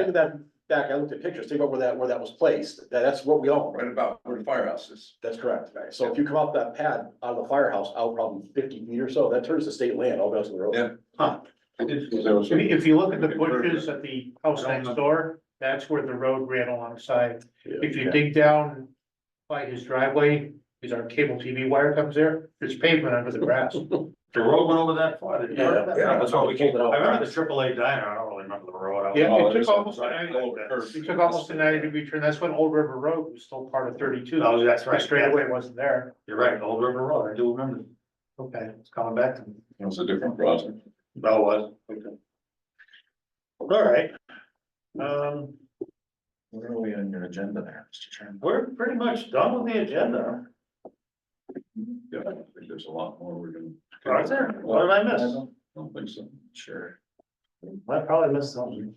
of that back, I looked at pictures, think about where that was placed, that's what we own, right? Right about where the firehouse is. That's correct. So if you come off that pad out of the firehouse, out probably 50 feet or so, that turns to state land all the way to the road. Yeah. Huh. There was- If you look at the bushes at the house next door, that's where the road ran alongside. If you dig down by his driveway, is our cable TV wire comes there, there's pavement under the grass. The road went over that far, did you know that? Yeah. That's why we came, Pulled it out. I remember the AAA diner, I don't really remember the road. Yeah, Oh, it there's took almost, a- it took almost a 90-degree turn, that's when Old River Road was still part of 32. Oh, that's right. The straightaway wasn't there. You're right, Old River Road, I do remember. Okay, it's coming back to me. It was a different project. That was, okay. All right. Where are we on your agenda there, Mr. Chairman? We're pretty much done with the agenda. Yeah, I think there's a lot more we're gonna. Oh, is there? What did I miss? I don't think so. Sure. I probably missed something.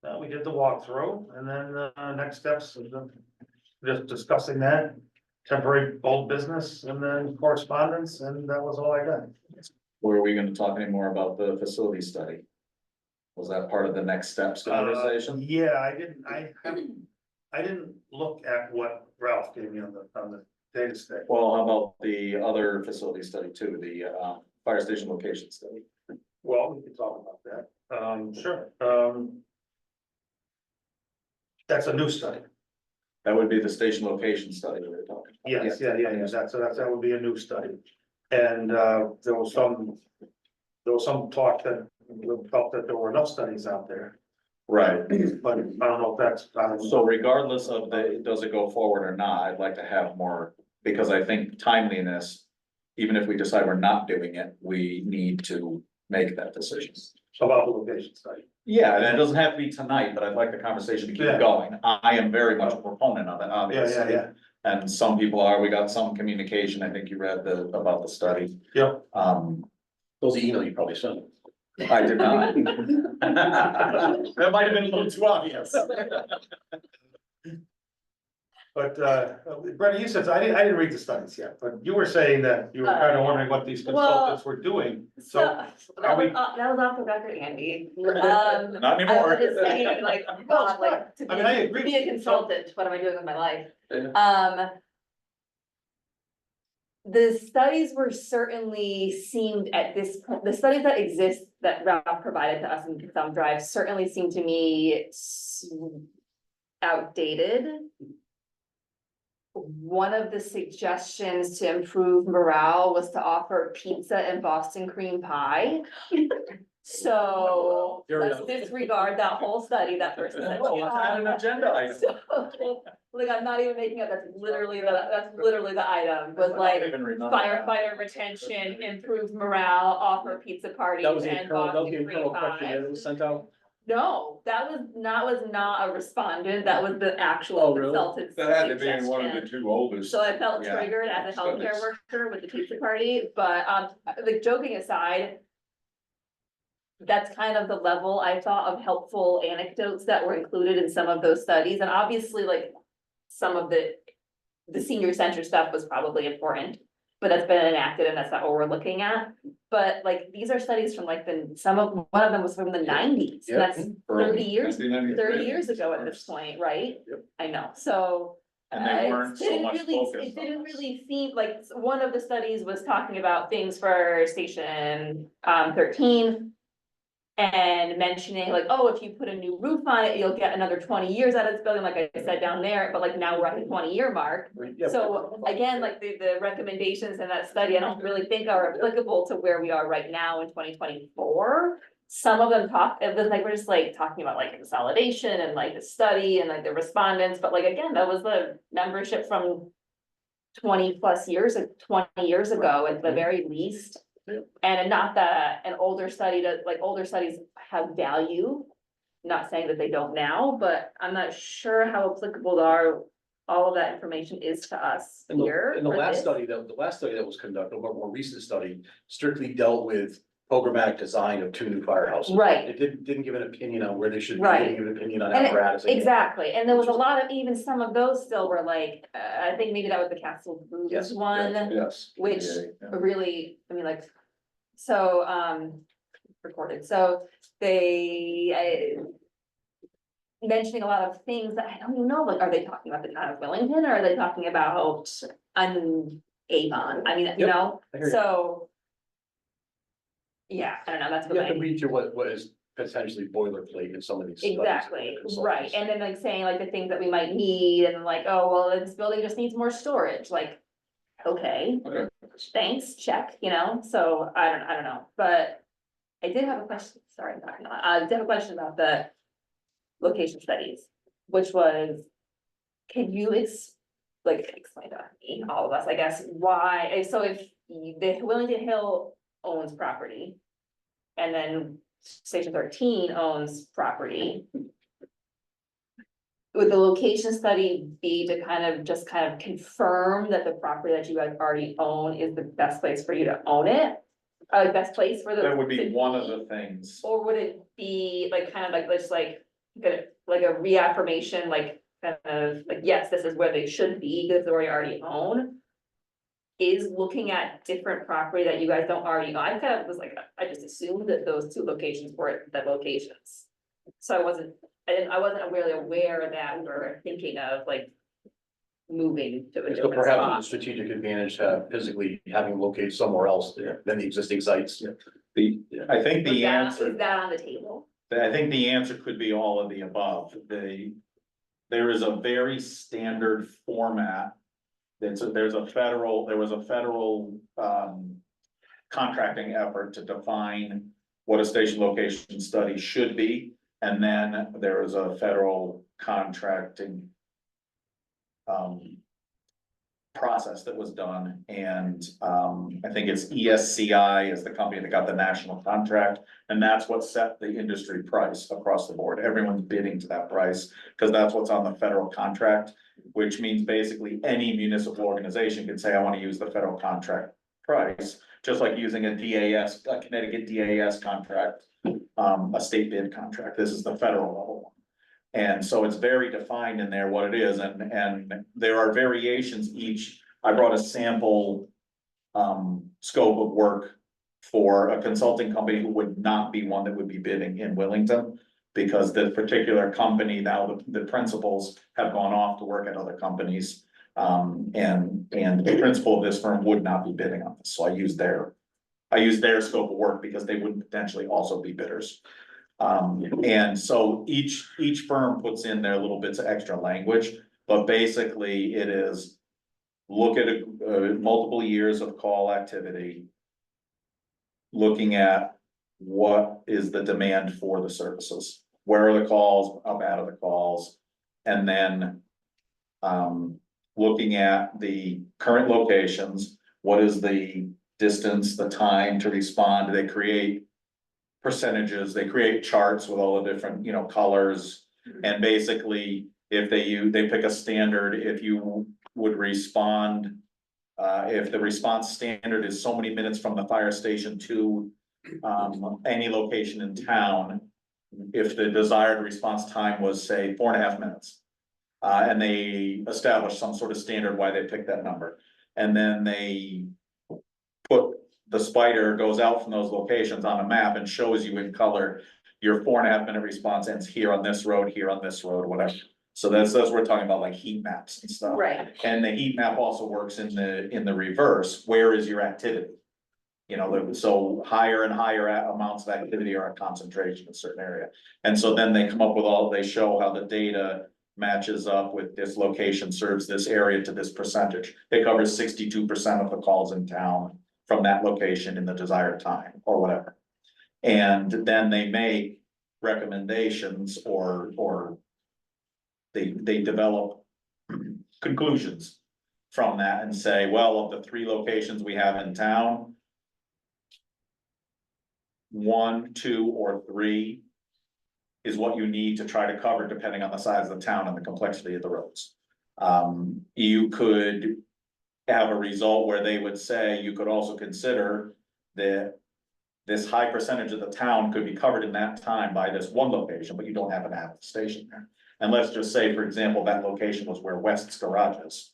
No, we did the walkthrough and then, next steps, is, just discussing that. Temporary old business and then correspondence, and that was all I got. Were we gonna talk any more about the facility study? Was that part of the next steps conversation? Yeah, I didn't look at what Ralph gave me on the data set. Well, how about the other facility study too, the fire station location study? Well, we can talk about that, sure, that's a new study. That would be the station location study we were talking about. Yes, yeah, that would be a new study. And, there was some talk that we felt that there were enough studies out there, Right, but I don't know if that's. so regardless of does it go forward or not, I'd like to have more, because I think timeliness. Even if we decide we're not doing it, we need to make that decision. About the location study. Yeah, and it doesn't have to be tonight, but I'd like the conversation to Yeah. keep going. I am very much a proponent of it, Yeah, obviously. yeah. And some people are, we got some communication, I think you read about the study. Yep. Those emails you probably sent. I did not. That might have been a little too obvious. But, Brenda, you said, I didn't read the studies yet, but you were saying that you were kind of wondering what these consultants were doing. So, that was off the record, Andy. Not I anymore. was just saying, like, God, like, I mean, I agree. to be a consultant, what am I doing with my life? Yeah. The studies were certainly seemed at this point, the studies that exist that Ralph provided to us in thumb drive certainly seem to me outdated. One of the suggestions to improve morale was to offer pizza and Boston cream pie. So let's disregard that whole study that person said. Well, let's add an agenda item. So, like, I'm not even making up, that's literally the item, was I like don't even remember that. firefighter retention, improve morale, offer pizza parties That was the and internal, that was the Boston cream internal question pie. that was sent out. No, that was not a respondent, that was the actual Oh, really? consultant's That had to be in one of the suggestion. two oldest. So I felt Yeah. triggered as a healthcare Studies. worker with the pizza party, but, like, joking aside. That's kind of the level I thought of helpful anecdotes that were included in some of those studies, and obviously, like, some of the senior center stuff was probably important. But that's been enacted and that's not what we're looking at, but like, these are studies from like one of them was from the nineties, Yeah. that's 30 years, 1993. 30 years ago at this point, right? Yep. I know, so. And they it weren't so didn't much really- focused It didn't on this. really seem like, one of the studies was talking about things for station 13. And mentioning like, oh, if you put a new roof on it, you'll get another 20 years out of this building, like I said down there, but like now we're at the 20-year mark. So again, like the recommendations in that study, I don't really think are applicable to where we are right now in 2024. Some of them it was like, we're just like talking about like consolidation and like the study and like the respondents, but like, again, that was the membership from 20 years ago at the very least. And not that an older study older studies have value. Not saying that they don't now, but I'm not sure how applicable all of that information is to us And here. the for last this. study, the last study that was conducted, a more recent study, strictly dealt with programmatic design of 2 new firehouses. Right. It didn't give an opinion on where they should be, Right. didn't give an opinion on And apparatus. Exactly, and there was a lot of, even some of those still were like, I think maybe that was the Castle Booze Yes, one, Yes. which Yeah. really, I mean, like, so, recorded, so mentioning a lot of things that I don't even know, like, are they talking about the town of Wellington, or are they talking about Avon? I mean, you Yep, know, I hear you. so. Yeah, I don't know, that's what You have to I, read through what is potentially boilerplate in some of these studies. exactly, right, and then like saying like the things that we might need, and like, oh, well, this building just needs more storage, like. Okay, Okay. thanks, check, you know, so I don't know, but I did have a question, sorry, I did have a question about the location studies, which was, can you explain to me, all of us, I guess, why, so if the Wellington Hill owns property, and then Station 13 owns property, would the location study be to kind of confirm that the property that you guys already own is the best place for you to own it? Best place for the. That would be one of the things. Or would it be like, kind of like, this, like a reaffirmation, like, kind of, like, yes, this is where they should be, because they already own? is looking at different property that you guys don't already know. I kind of was like, I just assumed that those two locations were the locations. So I wasn't really aware that we were thinking of like moving to a So different perhaps it's a spot. strategic advantage to have physically having located somewhere else than the existing sites. I think the answer. Is that on the table? I think the answer could be all of the above. There is a very standard format. There was a federal contracting effort to define what a station location study should be. And then there is a federal contracting process that was done, and I think it's ESCI is the company that got the national contract, and that's what set the industry price across the board. Everyone's bidding to that price, because that's what's on the federal contract, which means basically any municipal organization can say, I want to use the federal contract price, just like using a DAS, a Connecticut DAS contract, a state bid contract. This is the federal level one. And so it's very defined in there what it is, and there are variations each. I brought a sample scope of work for a consulting company who would not be one that would be bidding in Wellington. Because the particular company, now the principals have gone off to work at other companies. And the principal of this firm would not be bidding on this, so I used their scope of work because they would potentially also be bidders. And so each firm puts in their little bits of extra language, but basically it is. Look at multiple years of call activity. Looking at what is the demand for the services, where are the calls, how bad are the calls? And then, looking at the current locations, what is the distance, the time to respond? They create percentages, they create charts with all the different, colors. And basically, if they pick a standard, if you would respond, if the response standard is so many minutes from the fire station to any location in town, if the desired response time was, say, 4.5 minutes. And they establish some sort of standard why they picked that number. And then they put, the spider goes out from those locations on a map and shows you in color, your 4.5 minute response ends here on this road, whatever. So that's what we're talking about, like heat maps and stuff. Right. And the heat map also works in the reverse, where is your activity? So higher and higher amounts of activity are a concentration in a certain area. And so then they come up with they show how the data matches up with this location serves this area to this percentage. It covers 62% of the calls in town from that location in the desired time or whatever. And then they make recommendations or they develop conclusions from that and say, well, of the 3 locations we have in town, 1, 2, or 3 is what you need to try to cover depending on the size of the town and the complexity of the roads. You could have a result where they would say, you could also consider that this high percentage of the town could be covered in that time by this one location, but you don't happen to have a station there. And let's just say, for example, that location was where West's garage is.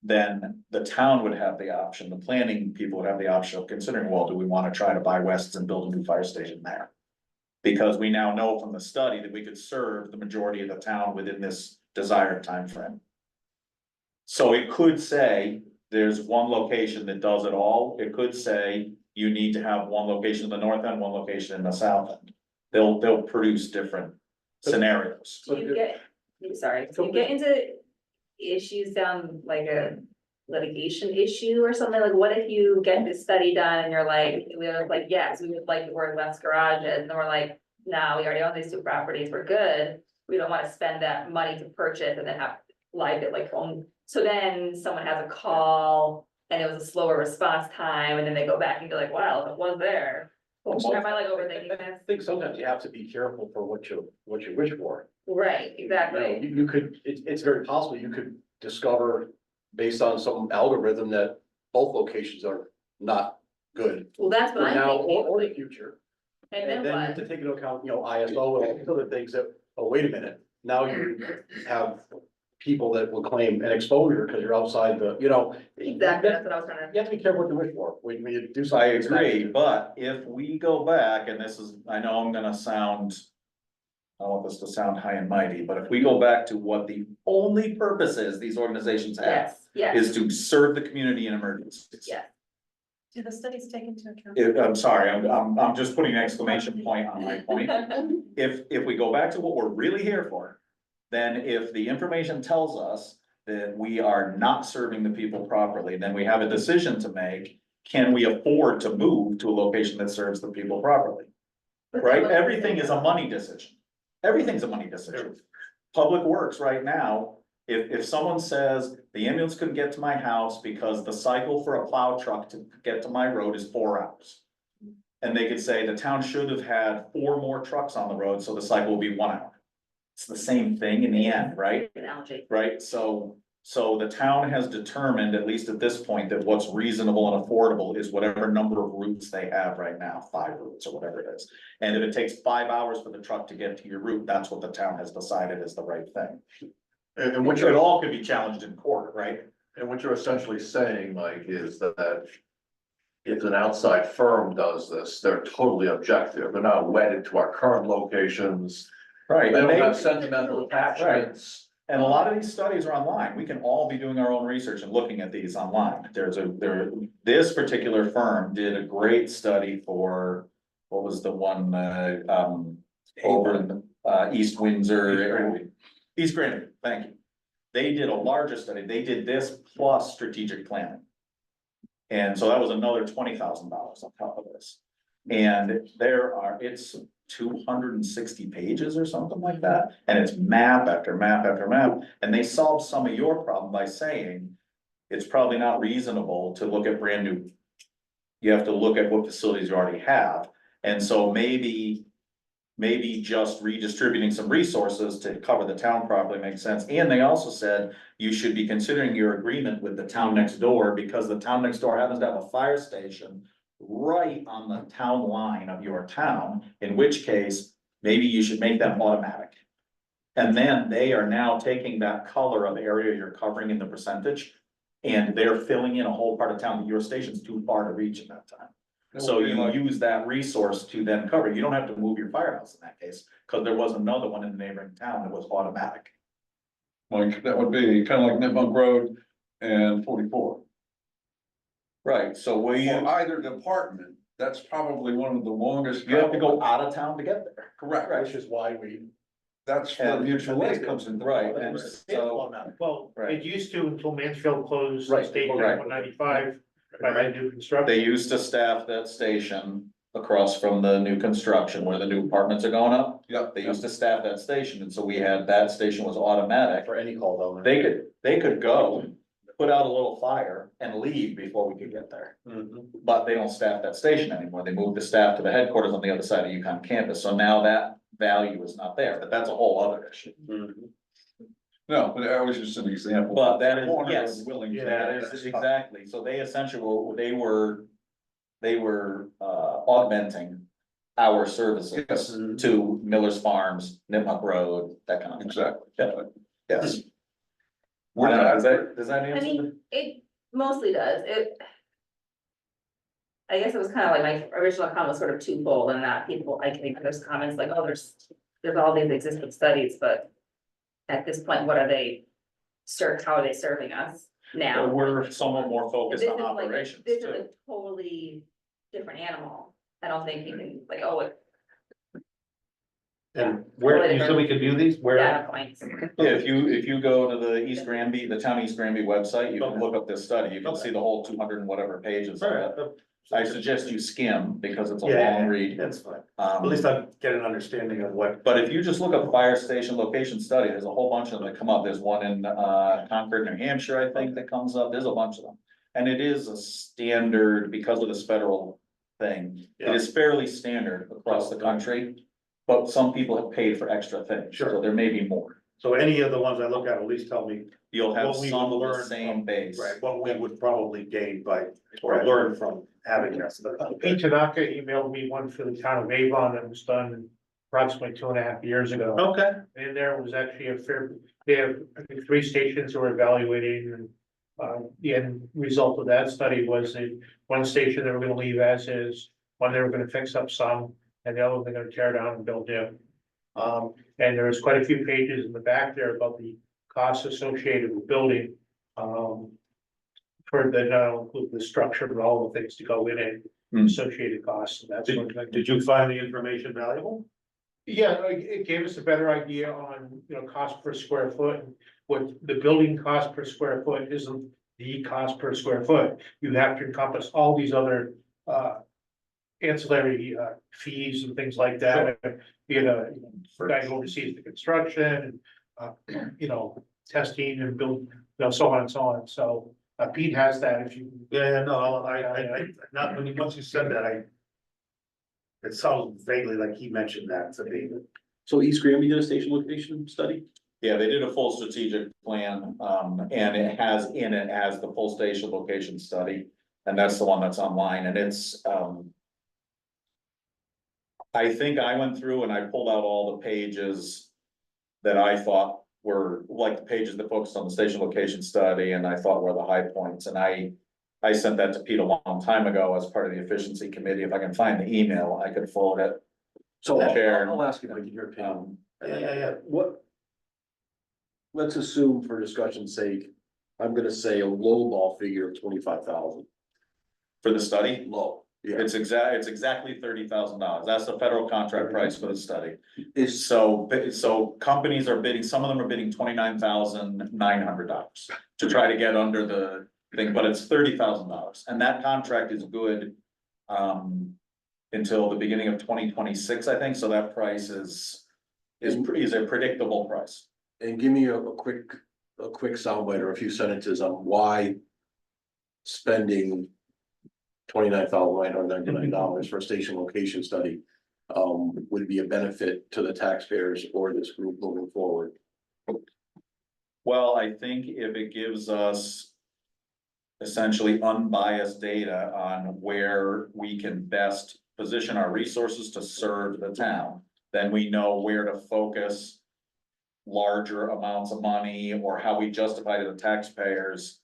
Then the town would have the option, the planning people would have the option of considering, well, do we want to try to buy West's and build a new fire station there? Because we now know from the study that we could serve the majority of the town within this desired time frame. So it could say there's one location that does it all. It could say you need to have one location in the north end, one location in the south end. They'll produce different scenarios. Do you get into issues down like a litigation issue or something? Like, what if you get this study done and you're like, we're like, yes, we would like the word West garages, and then we're like, no, we already own these 2 properties, we're good. We don't want to spend that money to purchase and then have liability, like, so then someone has a call and it was a slower response time, and then they go back and be like, wow, it was there. Am I like overthinking I this? think sometimes you have to be careful for what you wish for. Right, exactly. You could, it's very possible you could discover based on some algorithm that both locations are not good. Well, that's what For I'm now thinking. or the future. And then you have what? to take into account, ISO and other things that, oh, wait a minute, now you have people that will claim an exposure because you're outside the, you know. Exactly, that's what I was trying to. You have to be careful what you wish for when you do I something. agree, but if we go back, and this is, I know I'm gonna sound. I don't want this to sound high and mighty, but if we go back to what the only purposes these organizations have. Yes, yes, Is to serve the community in emergencies. yes. Do the studies take into account? I'm sorry, I'm just putting an exclamation point on my point. If we go back to what we're really here for, then if the information tells us that we are not serving the people properly, then we have a decision to make. Can we afford to move to a location that serves the people properly? Right? Everything is a money decision. Everything's a money decision. Public Works right now, if someone says the ambulance couldn't get to my house because the cycle for a plow truck to get to my road is 4 hours. And they could say the town should have had 4 more trucks on the road, so the cycle will be 1 hour. It's the same thing in the end, right? Analogy. Right, so the town has determined, at least at this point, that what's reasonable and affordable is whatever number of routes they have right now, 5 routes or whatever it is. And if it takes 5 hours for the truck to get to your route, that's what the town has decided is the right thing. And what It you're, all could be challenged in court, right? and what you're essentially saying, Mike, is that if an outside firm does this, they're totally objective. They're not wedded to our current locations. Right, They and don't have they, sentimental attachments. and a lot of these studies are online. We can all be doing our own research and looking at these online. This particular firm did a great study for, what was the one, over in, East Windsor. East Granby, thank you. They did a larger study. They did this plus strategic planning. And so that was another $20,000 on top of this. And it's 260 pages or something like that, and it's map after map after map, and they solved some of your problem by saying. It's probably not reasonable to look at brand new. You have to look at what facilities you already have, and so maybe just redistributing some resources to cover the town properly makes sense. And they also said you should be considering your agreement with the town next door, because the town next door happens to have a fire station right on the town line of your town, in which case maybe you should make them automatic. And then they are now taking that color of area you're covering in the percentage, and they're filling in a whole part of town that your station's too far to reach at that time. So you use that resource to then cover. You don't have to move your firehouse in that case, because there was another one in the neighboring town that was automatic. Like, that would be kind of like Nipmuc Road and 44. Right, so For either department, that's probably one of the longest. you have to go out of town to get there. Correct, Which is why we. that's where mutual aid comes into. Right, and so, Well, Right. it used to until Mansfield closed, Right, State right. 195, by that new they construction. used to staff that station across from the new construction where the new apartments are going up. Yeah, They used to staff that station, and so we had, that station was automatic. For any call down there. They could go, put out a little fire and leave before we could get there. But they don't staff that station anymore. They moved the staff to the headquarters on the other side of UConn campus, so now that value is not there, but that's a whole other issue. no, but that was just an example. But that is, Corner yes, of Willing. that is exactly, so they essentially they were augmenting our services Yes. to Miller's Farms, Nipmuc Road, that kind of thing. Exactly. Yes. We're I don't know, not- does that I answer? mean, it mostly does, I guess it was kind of like my original comment was sort of twofold, and that people, I think there's comments like, oh, there's all these existing studies, but. At this point, what are they, how are they serving us now? We're somewhat more focused This on is like, operations this is too. a totally different animal, I don't think you can, like, oh, it, And where, you said we could do these, where? data points. Yeah, if you go to the East Granby, the town East Granby website, you can look up this study, you can see the whole 200 and whatever pages of it. I suggest you skim because it's a long read. That's fine. Um, At least I get an understanding of what. But if you just look up fire station location study, there's a whole bunch of them that come up. There's one in Concord, New Hampshire, I think, that comes up. There's a bunch of them. And it is a standard because of this federal thing. It is fairly standard across the country. But some people have paid for extra things, so there may be more. So any of the ones I look at least tell me, You'll have What we some will of the learn same from- base. right, what we would probably gain by, or learn from having this. Pete Tanaka emailed me one for the town of Avon that was done approximately 2.5 years ago. Okay, And there was actually a fair, They have, I think, 3 stations we're evaluating, and the end result of that study was that one station they were gonna leave as is, one they were gonna fix up some, and the other one they're gonna tear down and build new. And there was quite a few pages in the back there about the costs associated with building. For the, not only the structure, but all the things to go in it, Hmm. associated costs, and that's what. Did you find the information valuable? Yeah, no, it gave us a better idea on, cost per square foot. What the building cost per square foot isn't the cost per square foot. You have to encompass all these other, ancillary, fees and things like that. Be it a guy who oversees the construction, testing and build, so on and so on. So, Pete has that if you. Yeah, no, not, once you said that, it sounds vaguely like he mentioned that to me. So East Granby did a station location study? Yeah, they did a full strategic plan, and it has in it as the full station location study, and that's the one that's online, and it's, I think I went through and I pulled out all the pages that I thought were like the pages that focused on the station location study, and I thought were the high points, and I sent that to Pete a long time ago as part of the efficiency committee. If I can find the email, I could forward it. So Fair. I'll ask you, like, in your opinion, Yeah. what? Let's assume for discussion's sake, I'm gonna say a low ball figure of 25,000. For the study, Low. Yeah, it's exactly $30,000. That's the federal contract price for the study. is, So companies are bidding, some of them are bidding $29,900 to try to get under the thing, but it's $30,000. And that contract is good until the beginning of 2026, I think. So that price is a predictable price. and give me a quick soundbite or a few sentences on why spending $29,999 for a station location study would be a benefit to the taxpayers or this group moving forward. Well, I think if it gives us essentially unbiased data on where we can best position our resources to serve the town, then we know where to focus larger amounts of money or how we justify to the taxpayers.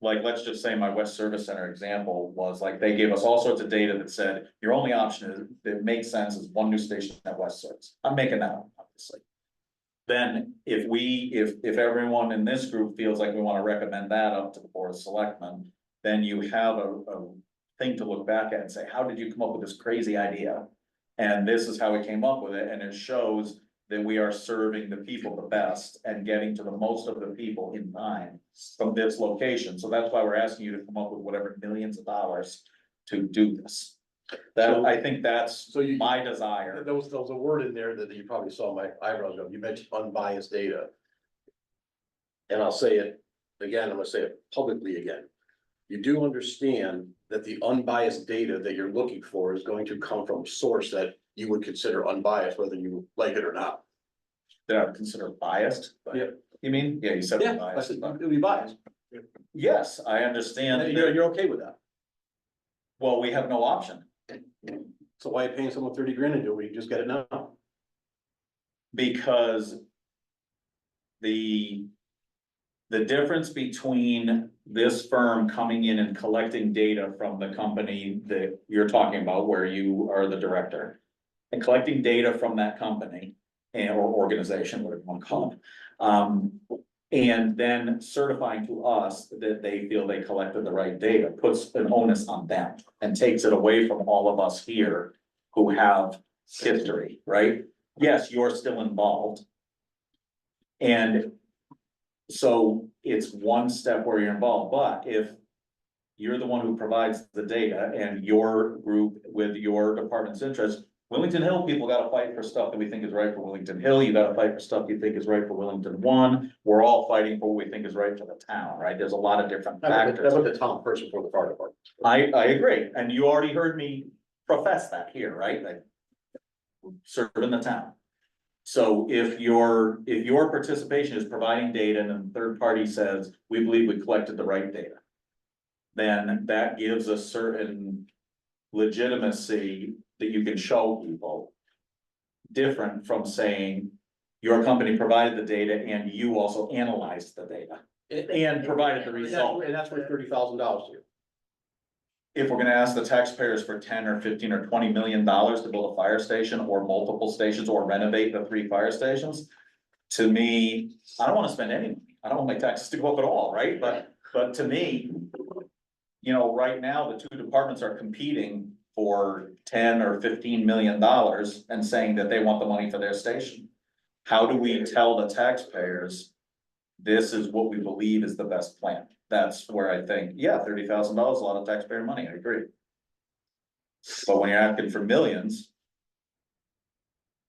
Like, let's just say my West Service Center example was like, they gave us all sorts of data that said, your only option is, that makes sense, is one new station at West Service. I'm making that up, obviously. Then if everyone in this group feels like we wanna recommend that up to the Board of Selectmen, then you have a thing to look back at and say, how did you come up with this crazy idea? And this is how we came up with it, and it shows that we are serving the people the best and getting to the most of the people in time from this location. So that's why we're asking you to come up with whatever millions of dollars to do this. That, I think that's So you- my desire. There was a word in there that you probably saw my eyebrows go, you mentioned unbiased data. And I'll say it again, I'm gonna say it publicly again. You do understand that the unbiased data that you're looking for is going to come from a source that you would consider unbiased, whether you like it or not. That I consider biased. Yeah. You mean? Yeah, you said Yeah, I biased. said it'll be biased. Yes, I understand. And that- you're okay with that. Well, we have no option. So why are you paying someone 30 grand to do it? We can just get it now. Because the difference between this firm coming in and collecting data from the company that you're talking about, where you are the director, and collecting data from that company and or organization, whatever you want to call it, and then certifying to us that they feel they collected the right data, puts an onus on them and takes it away from all of us here who have history, right? Yes, you're still involved. And so it's one step where you're involved, but if you're the one who provides the data and your group with your department's interest, Willington Hill people gotta fight for stuff that we think is right for Willington Hill, you gotta fight for stuff you think is right for Willington One. We're all fighting for what we think is right for the town, right? There's a lot of different factors. That's what the town person for the fire department. I agree, and you already heard me profess that here, right? Like, serving the town. So if your participation is providing data and then the third party says, we believe we collected the right data, then that gives a certain legitimacy that you can show people. Different from saying, your company provided the data and you also analyzed the data and provided the result. And that's worth $30,000 to you. If we're gonna ask the taxpayers for 10 or 15 or 20 million dollars to build a fire station or multiple stations or renovate the 3 fire stations. To me, I don't wanna spend any money. I don't want my taxes to go up at all, right? But to me. You know, right now, the 2 departments are competing for 10 or 15 million dollars and saying that they want the money for their station. How do we tell the taxpayers? This is what we believe is the best plan. That's where I think, yeah, $30,000 is a lot of taxpayer money, I agree. But when you're asking for millions.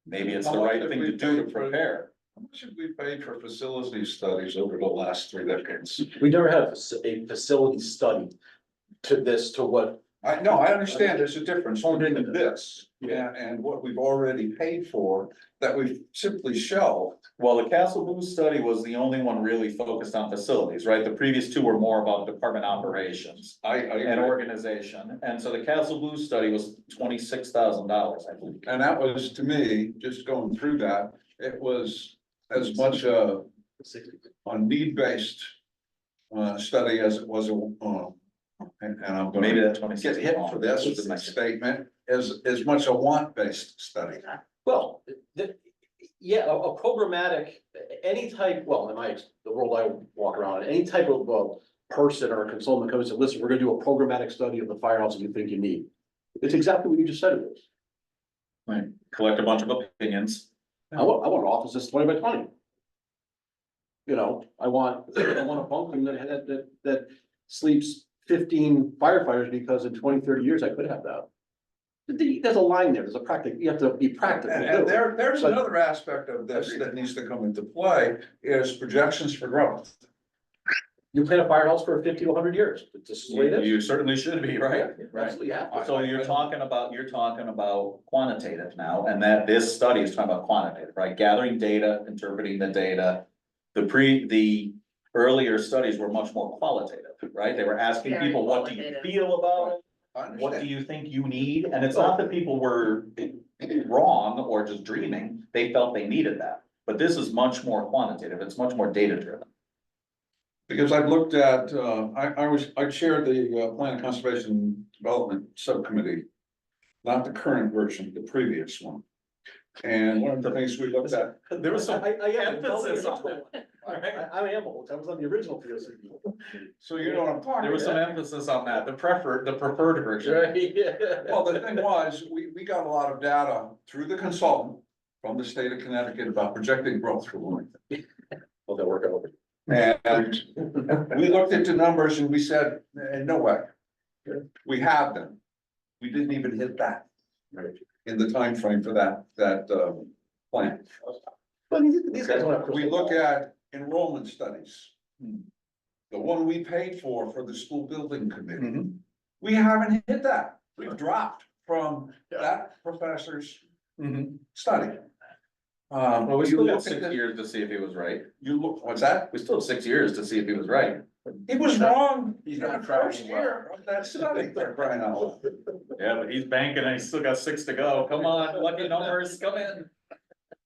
Maybe it's the right thing to do to prepare. How much have we paid for facility studies over the last 3 decades? We never had a facility study to what, I understand there's a difference between this and what we've already paid for that we've simply shelved. Well, the Castle Blues study was the only one really focused on facilities, right? The previous 2 were more about department operations. And organization, and so the Castle Blues study was $26,000, I believe. And that was, to me, just going through that, it was as much a need-based study as it was and I'm gonna Maybe that 26. get hit for this statement, as much a want-based study. well, yeah, a programmatic, any type, well, in the world I walk around, in, any type of person or a consultant comes and says, listen, we're gonna do a programmatic study of the firehouses you think you need. It's exactly what you just said it is. Right, collect a bunch of opinions. I want an office that's 20 by 20. You know, I want a bunker that sleeps 15 firefighters because in 20, 30 years I could have that. There's a line there, there's a practical, you have to be practical. And there's But- another aspect of this that needs to come into play, is projections for growth. You plan a firehouse for 50 to 100 years, it's just the way it is. You certainly should be, right? Right. Absolutely, yeah. So you're talking about quantitative now, and that this study is talking about quantitative, right? Gathering data, interpreting the data. The earlier studies were much more qualitative, right? They were asking Very people, what do you qualitative. feel about it? I What do understand. you think you need? And it's not that people were wrong or just dreaming, they felt they needed that. But this is much more quantitative, it's much more data driven. Because I've looked at, I chaired the Plan of Conservation Development Subcommittee. Not the current version, the previous one. And one of the things we looked at, There was some I am. emphasis on that. I am old, I was on the original POC. so you know what I'm talking There was some about. emphasis on that, the preferred version. Right, yeah. Well, the thing was, we got a lot of data through the consultant from the state of Connecticut about projected growth for Wilmington. Well, that worked out. And we looked into numbers and we said, no way. We have them. We didn't even hit that. In the time frame for that plan. But these guys don't have. We look at enrollment studies. The one we paid for the school building committee. Mhm. We haven't hit that. We've dropped from that professor's Mhm. study. Well, we you still got look at 6 the- years to see if he was right. You look, what's that? We still have 6 years to see if he was right. He was wrong. He's in not the tracking first well. year of that study, they're crying out loud. Yeah, but he's banking and he's still got 6 to go. Come on, lucky numbers, come in.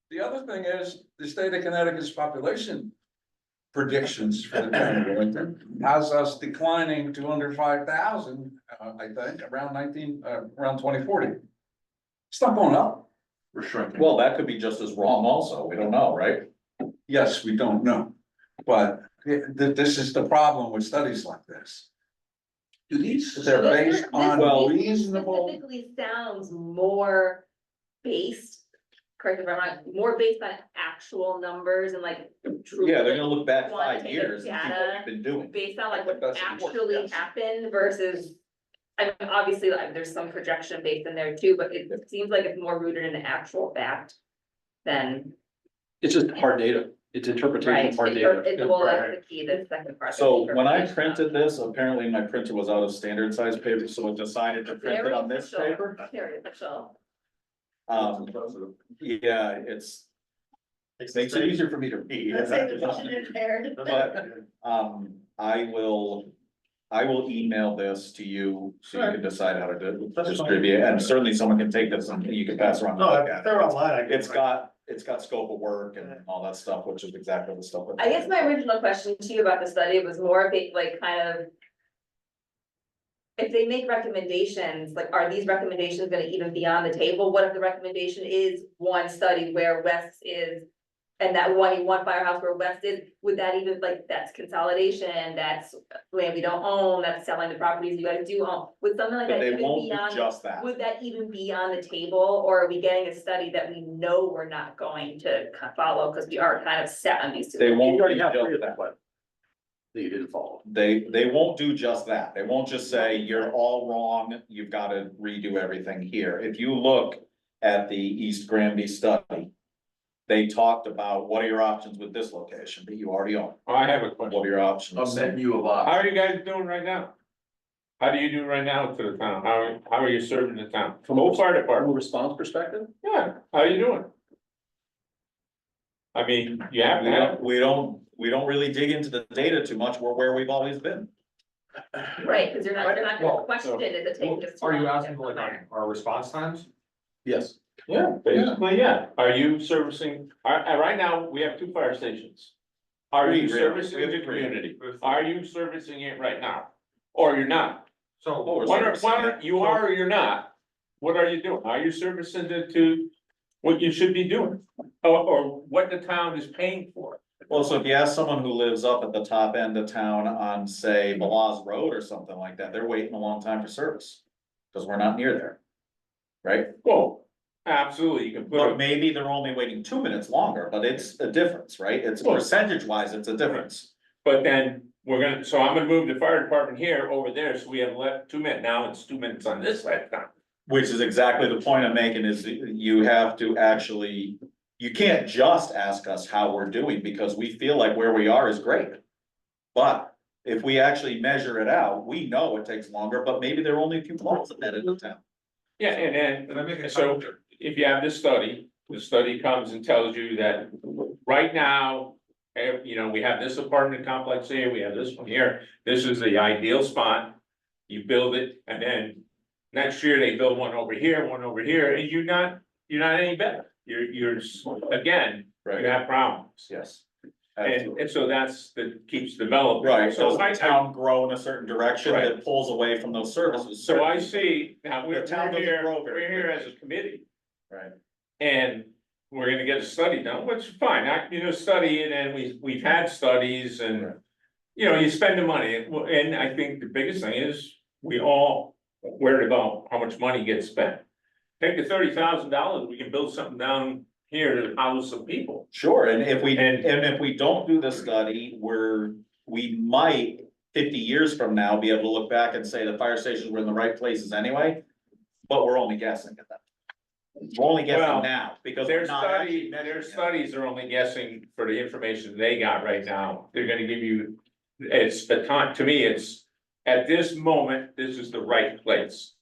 The other thing is, the state of Connecticut's population predictions for the town of Wilmington has us declining to under 5,000, I think, around 2040. It's not going up. We're shrinking. Well, that could be just as wrong also. We don't know, right? Yes, we don't know, but this is the problem with studies like this. Do these? They're based on Well- reasonable. Specifically sounds more based, correct me if I'm wrong, more based on actual numbers and like. true- Yeah, they're gonna look back 5 Quantitative years and see what data. we've been doing. Based on like what That's important, actually yes. happened versus. I mean, obviously, like, there's some projection based in there too, but it seems like it's more rooted in actual fact than, It's just hard data, it's interpretation right? of hard Well, data. that's the key, the second part. So the when I interpretation of- printed this, apparently my printer was out of standard size paper, so it decided to print it Very on this official, paper. very official. Yeah, it makes it easier for me to read. Let's say the vision impaired. But, I will email this to you, so you can decide how to That's fine. distribute, it. And certainly someone can take this and you can pass around. and No, look if at they're it. online. I can- It's got it's got scope of work and all that stuff, which is exactly the stuff. I guess my original question to you about the study was more like kind of. If they make recommendations, like, are these recommendations gonna even be on the table? What if the recommendation is one study where West is? And that one firehouse where West is, would that even, like, that's consolidation, that's land we don't own, that's selling the properties you guys do own, would something like But that they even won't be do on? just that. Would that even be on the table, or are we getting a study that we know we're not going to follow, because we are kind of set on these two? They won't You already do have just three of that. them, that you didn't follow. They won't do just that. They won't just say, you're all wrong, you've gotta redo everything here. If you look at the East Granby study, they talked about what are your options with this location that you already own? I have a question. What are your A options? menu of How options. are you guys doing right now? How do you do right now to the town? How are you serving the town? From whole fire From a department? response perspective, Yeah, how are you doing? I mean, you have to have, We don't really dig into the data too much. We're where we've always been. Right, because you're not gonna Well, question it, is it taking us too Are you long to asking get like from on there? our response times? yes. yeah, basically, yeah. Are you servicing, right now, we have 2 fire stations. Are you Three, really. servicing We have the three. community? Are you servicing it right now? Or you're not? So, You are or you're not? What are you doing? Are you servicing it to what you should be doing? Or what the town is paying for? Well, so if you ask someone who lives up at the top end of town on, say, Malaz Road or something like that, they're waiting a long time for service. Cause we're not near there. Right? Well, absolutely, you can put But a, maybe they're only waiting 2 minutes longer, but it's a difference, right? It's Well- percentage wise, it's a difference. but then so I'm gonna move the fire department here over there, so we have left 2 minutes, now it's 2 minutes on this side of town. Which is exactly the point I'm making is you have to actually, you can't just ask us how we're doing because we feel like where we are is great. But if we actually measure it out, we know it takes longer, but maybe there are only a few calls a minute in town. Yeah, and Can I make then, a so comment? if you have this study, the study comes and tells you that right now. We have this apartment complex here, we have this one here, this is the ideal spot. You build it, and then next year they build one over here, and you're not any better. You're, again, you have problems. Yes. Absolutely. And so that keeps developing. Right, So so the town grow in a certain direction Right. that pulls away from those services. So I see, now The town doesn't grow very we're here as quickly. a committee. Right. And we're gonna get a study done, which is fine, study it, and we've had studies and. Right. You spend the money, and I think the biggest thing is, we all worried about how much money gets spent. Take the $30,000, we can build something down here to house some people. Sure, and if we, And- and if we don't do the study, we might 50 years from now be able to look back and say the fire stations were in the right places anyway. But we're only guessing at that. We're only Well, guessing now because we're not actually Their measuring it. studies are only guessing for the information they got right now, they're gonna give you, it's the time, to me, it's. At this moment, this is the right place.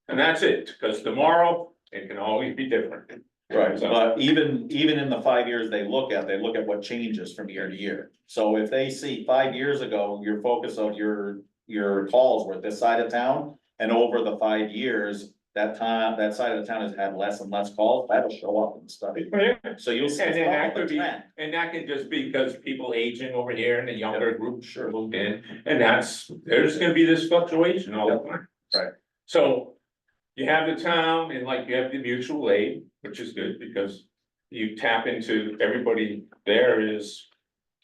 And that's it, because tomorrow, it can always be different. Right, So- but even in the 5 years they look at what changes from year to year. So if they see 5 years ago, your focus of your calls were this side of town. And over the 5 years, that side of the town has had less and less calls, that'll show up in the study. So you'll see And then that a could be, trend. and that could just be because people aging over here and the younger group Sure. moved in, and there's gonna be this fluctuation all the time. Right. So, you have the town and like you have the mutual aid, which is good because you tap into everybody there is.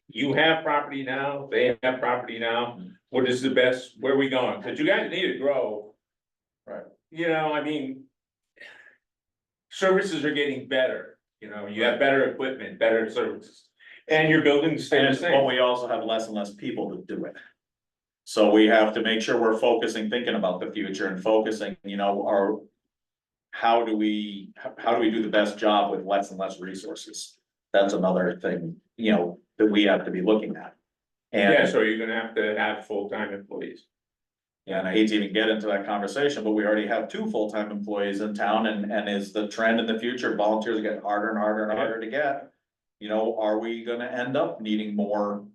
You have property now, they have property now, what is the best, where are we going? Cause you guys need to grow. Right. I mean. Services are getting better, you have better equipment, better services, and you're building the same And thing. but we also have less and less people to do it. So we have to make sure we're focusing, thinking about the future and focusing, how do we do the best job with less and less resources? That's another thing, that we have to be looking at. Yeah, And, so you're gonna have to have full-time employees. and I hate to even get into that conversation, but we already have 2 full-time employees in town and is the trend in the future, volunteers are getting harder and harder and harder to get. Are we gonna end up needing more,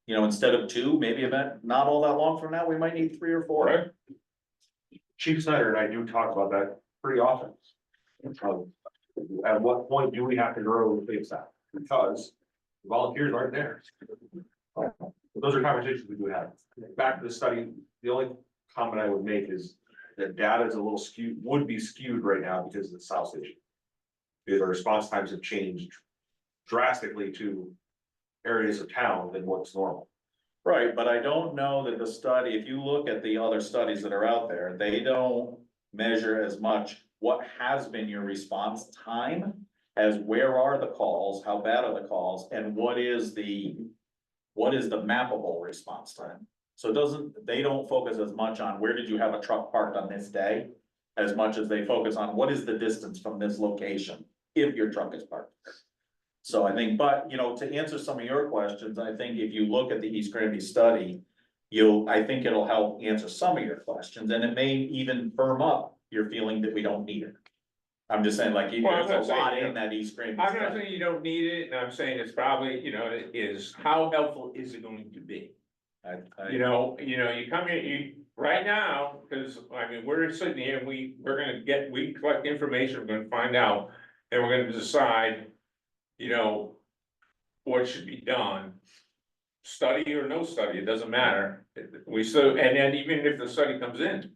instead of 2, maybe not all that long from now, we might need 3 or 4. Right. Chief Snyder and I do talk about that pretty often. At what point do we have to grow the staff? Because volunteers aren't there. Those are conversations we do have. Back to the study, the only comment I would make is that data is a little skewed, would be skewed right now because of the South Station. Because our response times have changed drastically to areas of town than what's normal. Right, but I don't know that the study, if you look at the other studies that are out there, they don't measure as much what has been your response time as where are the calls, how bad are the calls, and what is the mappable response time? So they don't focus as much on where did you have a truck parked on this day, as much as they focus on what is the distance from this location, if your truck is parked there. So I think, but, to answer some of your questions, I think if you look at the East Granby study, I think it'll help answer some of your questions, and it may even firm up your feeling that we don't need it. I'm just saying, like, Well, I'm there's a not lot saying- in that East Granby I'm not study. saying you don't need it, and I'm saying it's probably, is how helpful is it going to be? You come here, right now, because, I mean, we're sitting here, and we collect information, we're gonna find out, and we're gonna decide, what should be done. Study or no study, it doesn't matter, and then even if the study comes in,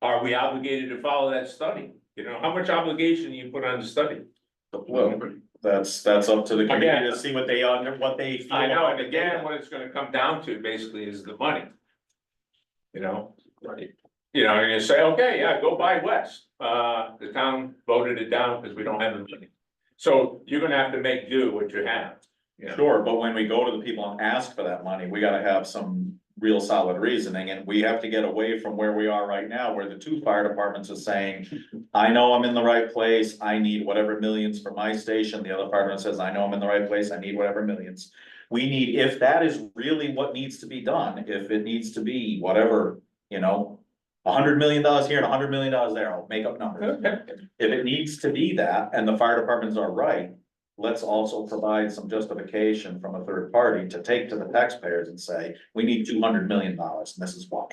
are we obligated to follow that study? How much obligation do you put on the study? Well, that's up to the committee Again. to see what they feel. I know, about and the again, data. what it's gonna come down to basically is the money. Right. And you say, okay, yeah, go buy West, the town voted it down because we don't have the money. So you're gonna have to make do what you have. Sure, but when we go to the people and ask for that money, we gotta have some real solid reasoning, and we have to get away from where we are right now, where the two fire departments are saying, I know I'm in the right place, I need whatever millions for my station, the other fire department says, I know I'm in the right place, I need whatever millions. We need, if that is really what needs to be done, if it needs to be whatever, $100 million here and $100 million there, I'll make up numbers. If it needs to be that, and the fire departments are right, let's also provide some justification from a third party to take to the taxpayers and say, we need $200 million, and this is why.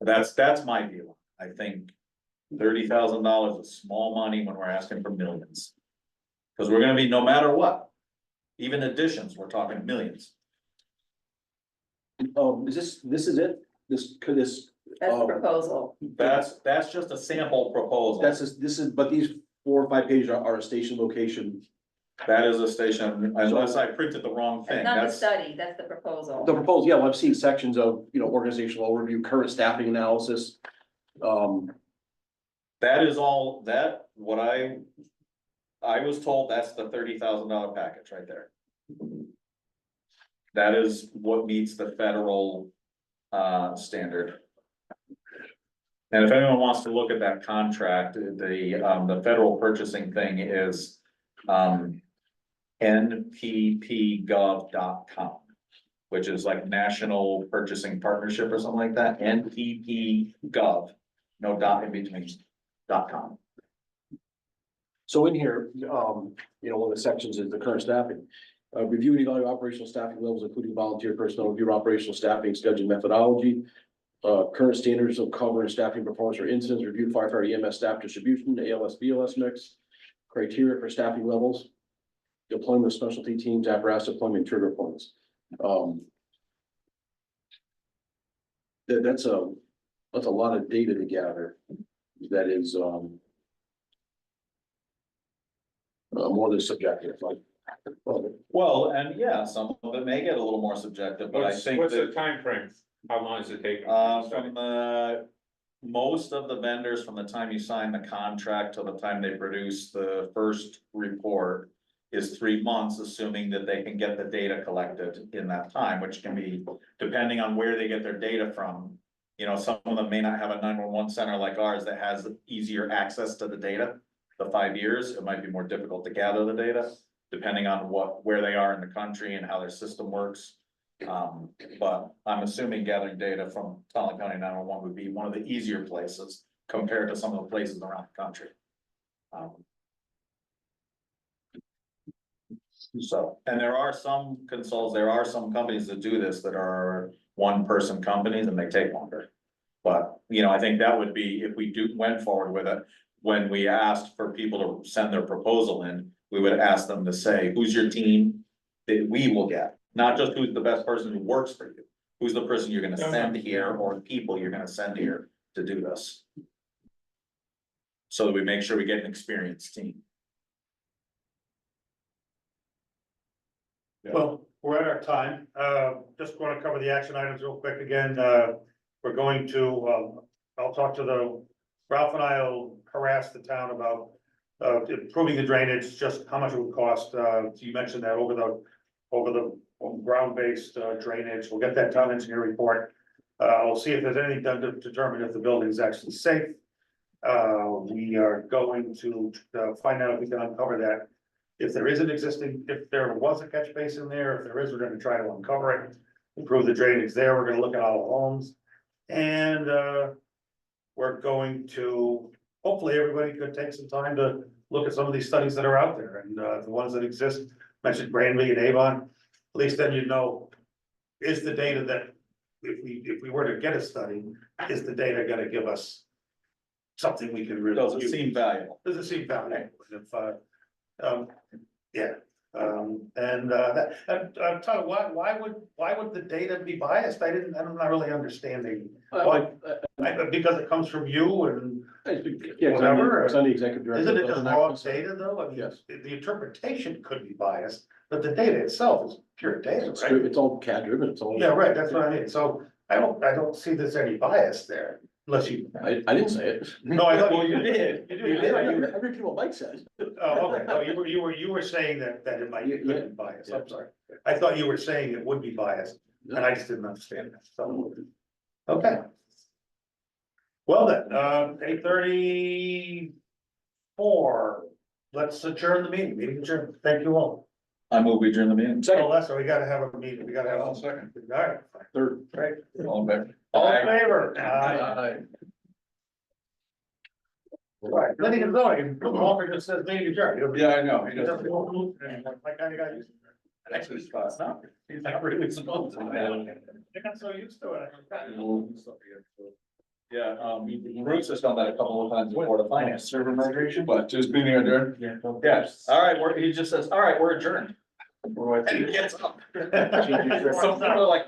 That's my view. I think $30,000 is small money when we're asking for millions. Cause we're gonna be, no matter what, even additions, we're talking millions. This is it? That's the proposal. That's just a sample proposal. But these 4 or 5 pages are a station location. That is a station, unless I printed the wrong It's thing, not the that's, study, that's the proposal. The proposal, yeah, well, I've seen sections of, organizational overview, current staffing analysis. that is all, what I was told, that's the $30,000 package right there. That is what meets the federal, standard. And if anyone wants to look at that contract, the federal purchasing thing is, nppgov.com, which is like National Purchasing Partnership or something like that, nppgov, no dot in between, .com. So in here, one of the sections is the current staffing. Review and evaluate operational staffing levels, including volunteer personnel, review operational staffing, scheduling methodology. Current standards of cover and staffing performance or incidents, review firefighter EMS staff distribution, ALS, BLS mix. Criteria for staffing levels. Deployment of specialty teams, apparatus deployment, trigger points. That's a lot of data to gather. That is, more than subjective, like. Well, and yeah, some of it may get a little more subjective, but I think What's the that, time frame? How long does it take? from most of the vendors, from the time you sign the contract to the time they produce the first report is 3 months, assuming that they can get the data collected in that time, which can be, depending on where they get their data from. Some of them may not have a 911 center like ours that has easier access to the data. The 5 years, it might be more difficult to gather the data, depending on where they are in the country and how their system works. But I'm assuming gathering data from Talon County 911 would be one of the easier places compared to some of the places around the country. And there are some companies that do this that are one-person companies and they take longer. But, I think that would be, if we went forward with it, when we asked for people to send their proposal in, we would ask them to say, who's your team that we will get? Not just who's the best person who works for you, who's the person you're gonna send here, or the people you're gonna send here to do this. So that we make sure we get an experienced team. Well, we're at our time. Just want to cover the action items real quick again. We're going to, I'll talk to Ralph and I will harass the town about improving the drainage, just how much it would cost. You mentioned that over the ground-based drainage. We'll get that town engineer report. We'll see if there's anything done to determine if the building is actually safe. We are going to find out if we can uncover that. If there is an existing, if there was a catch basin there, if there is, we're gonna try to uncover it, improve the drainage there. We're gonna look at all the homes. And we're going to, hopefully, everybody could take some time to look at some of these studies that are out there, and the ones that exist, mentioned Granby and Avon. At least then you know, is the data that, if we were to get a study, is the data gonna give us something we can really Does it use? seem valuable? Does it seem valuable? If, yeah, Tyler, why would the data be biased? I'm not really understanding. Why? Because it comes from you and whatever. It's on the executive director. Isn't it Doesn't just have raw to say- data though? I mean, Yes. the interpretation could be biased, but the data itself is pure data, It's right? it's all CAD driven, it's all. Yeah, right, that's what I mean. So I don't see there's any bias there, unless you. I didn't say it. No, I thought Well, you you did. did. You did. I repeated what Mike said. Oh, okay, no, you were saying that it might be Yeah. biased, I'm sorry. I thought you were saying it would be biased, and I just didn't understand that, so. Okay. Well then, 8:34, let's adjourn the meeting adjourned, thank you all. I move we adjourn the meeting. Oh, Lester, we gotta have a meeting, we gotta have. I'll second. All right, Third. right, All in favor? all in favor? Aye. Right, then he can go, Walter just says meeting adjourned. Yeah, I know, he He does. doesn't go, like, I got used to it. Actually, Scott's not. He's not really supposed to. I got so used to it. Yeah, Bruce has done that a couple of times before the finance server migration. But just meeting adjourned. Yes, all right, he just says, all right, we're adjourned. And he gets up. Something like,